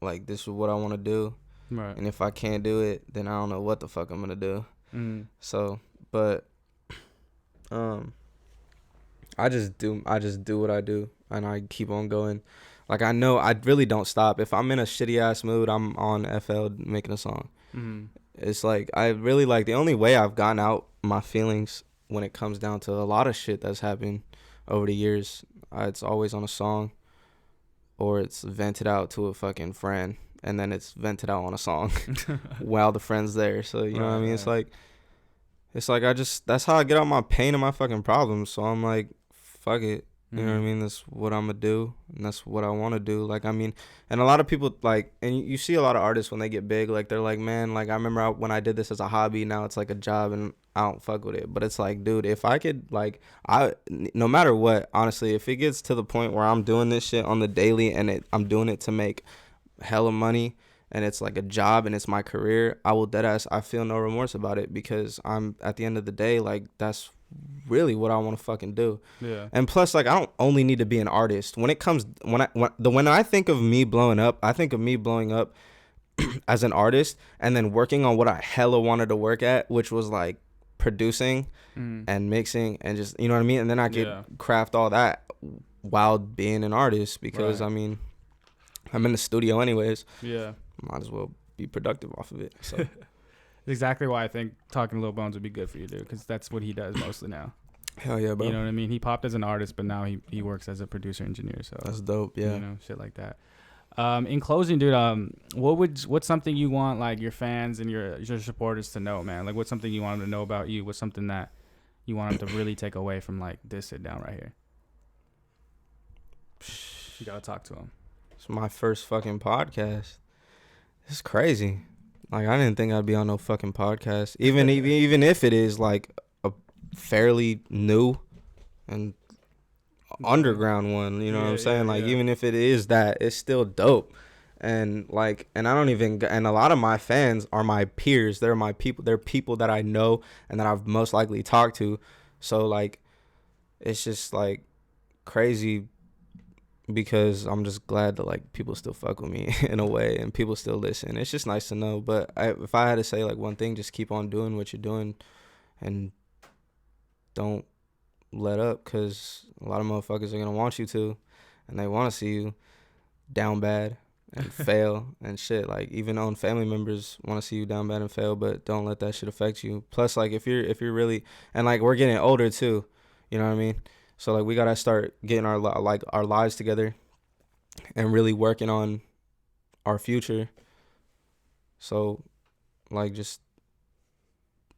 S1: like, this is what I want to do,
S2: Right.
S1: and if I can't do it, then I don't know what the fuck I'm gonna do.
S2: Mm-hmm.
S1: So, but, I just do what I do, and I keep on going. Like, I know I really don't stop. If I'm in a shitty ass mood, I'm on FL making a song.
S2: Mm-hmm.
S1: It's like, I really, like, the only way I've gotten out my feelings when it comes down to a lot of shit that's happened over the years, it's always on a song, or it's vented out to a fucking friend, and then it's vented out on a song while the friend's there. So, you know what I mean?
S2: Right.
S1: It's like that's how I get out my pain and my fucking problems. So I'm like, fuck it. You know what I mean? That's what I'm gonna do, and that's what I want to do. Like, I mean, and a lot of people, like, and you see a lot of artists when they get big, like, they're like, man, like, I remember when I did this as a hobby, now it's like a job, and I don't fuck with it. But it's like, dude, if I could, like, no matter what, honestly, if it gets to the point where I'm doing this shit on the daily, and I'm doing it to make hella money, and it's like a job, and it's my career, I will deadass, I feel no remorse about it, because I'm, at the end of the day, like, that's really what I want to fucking do.
S2: Yeah.
S1: And plus, like, I don't only need to be an artist. When I think of me blowing up, I think of me blowing up as an artist, and then working on what I hella wanted to work at, which was like producing and mixing, and just, you know what I mean? And then I could craft all that while being an artist, because
S2: Right.
S1: I mean, I'm in the studio anyways.
S2: Yeah.
S1: Might as well be productive off of it. So
S2: Exactly why I think Talking Lil Bones would be good for you, dude, because that's what he does mostly now.
S1: hell yeah, bro.
S2: You know what I mean? He popped as an artist, but now he works as a producer engineer. So
S1: That's dope. Yeah.
S2: you know, shit like that. In closing, dude, what's something you want, like, your fans and your supporters to know, man? Like, what's something you want them to know about you? What's something that you want them to really take away from, like, this sit down right here? You gotta talk to them.
S1: It's my first fucking podcast. It's crazy. Like, I didn't think I'd be on no fucking podcast. Even if it is like a fairly new and underground one, you know what I'm saying? Like, even if it is that, it's still dope. And like, and I don't even, and a lot of my fans are my peers. They're my people. They're people that I know and that I've most likely talked to. So like, it's just like crazy, because I'm just glad that, like, people still fuck with me in a way, and people still listen. It's just nice to know. But if I had to say, like, one thing, just keep on doing what you're doing, and don't let up, because a lot of motherfuckers are gonna want you to, and they want to see you down bad and fail and shit. Like, even own family members want to see you down bad and fail, but don't let that shit affect you. Plus, like, if you're really, and like, we're getting older too, you know what I mean? So like, we gotta start getting our lives together and really working on our future. So like, just,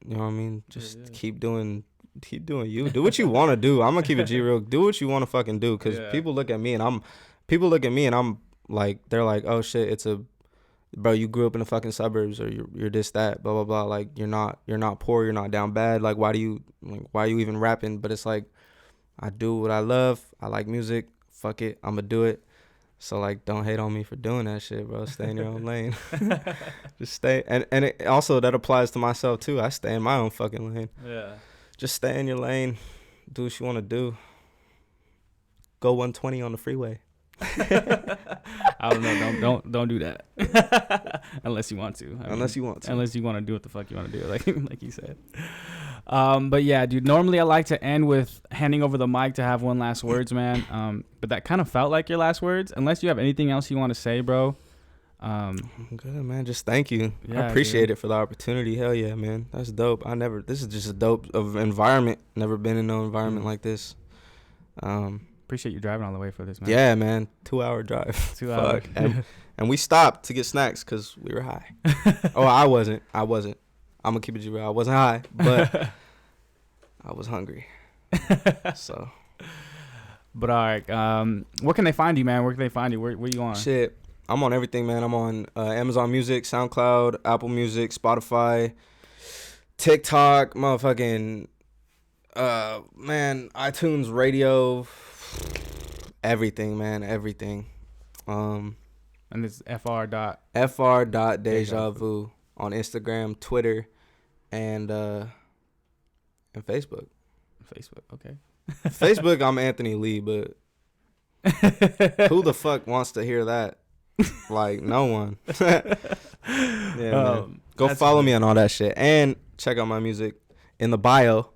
S1: you know what I mean? Just keep doing you. Do what you want to do. I'm gonna keep it G real. Do what you want to fucking do, because people look at me and I'm like, they're like, oh shit, it's a, bro, you grew up in the fucking suburbs, or you're this, that, blah blah blah. Like, you're not poor, you're not down bad. Like, why are you even rapping? But it's like, I do what I love. I like music. Fuck it, I'm gonna do it. So like, don't hate on me for doing that shit, bro. Stay in your own lane. Just stay, and it also that applies to myself too. I stay in my own fucking lane.
S2: Yeah.
S1: Just stay in your lane. Do what you want to do. Go 120 on the freeway.
S2: I don't know. Don't do that. Unless you want to.
S1: Unless you want
S2: to do what the fuck you want to do, like you said. But yeah, dude. Normally I like to end with handing over the mic to have one last words, man. But that kind of felt like your last words. Unless you have anything else you want to say, bro.
S1: I'm good, man. Just thank you.
S2: Yeah,
S1: I appreciate it for the opportunity. Hell yeah, man. That's dope. This is just a dope of environment. Never been in no environment like this.
S2: Appreciate you driving all the way for this, man.
S1: Yeah, man. 2-hour drive.
S2: 2 hours.
S1: And we stopped to get snacks because we were high. Oh, I wasn't. I'm gonna keep it G real. I wasn't high, but I was hungry. So.
S2: But all right. Where can they find you, man? Where can they find you? Where you on?
S1: Shit. I'm on everything, man. I'm on Amazon Music, SoundCloud, Apple Music, Spotify, TikTok, motherfucking, man, iTunes Radio, everything, man, everything.
S2: And it's Fr.Dejavu
S1: on Instagram, Twitter, and Facebook.
S2: Okay.
S1: Facebook, I'm Anthony Lee, but who the fuck wants to hear that? Like, no one. Yeah, man. Go follow me on all that shit. And check out my music in the bio.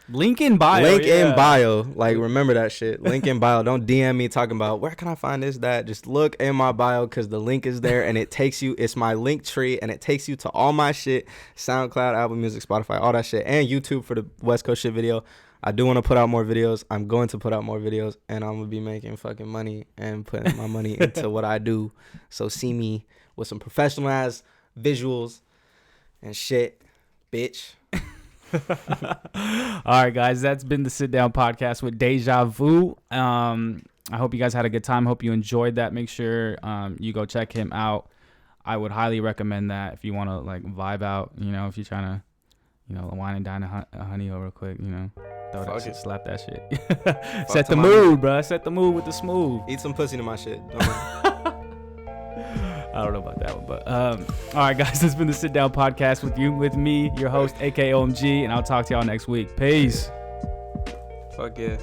S2: Link in bio.
S1: In bio. Like, remember that shit. Link in bio. Don't DM me talking about where can I find this, that. Just look in my bio because the link is there and it takes you. It's my link tree and it takes you to all my shit. SoundCloud, Apple Music, Spotify, all that shit. And YouTube for the West Coast shit video. I do want to put out more videos. I'm going to put out more videos, and I'm going to be making fucking money and putting my money into what I do. So see me with some professional-ass visuals and shit, bitch.
S2: All right, guys. That's been the Sit Down podcast with Dejavu. I hope you guys had a good time. Hope you enjoyed that. Make sure you go check him out. I would highly recommend that if you want to, like, vibe out, you know, if you're trying to, you know, wine and dine a honey real quick, you know. Slap that shit. Set the mood, bro. Set the mood with the smooth.
S1: Eat some pussy to my shit.
S2: I don't know about that one, but all right, guys. This has been the Sit Down podcast with me, your host, aka OMG, and I'll talk to y'all next week. Peace.
S1: Fuck yeah.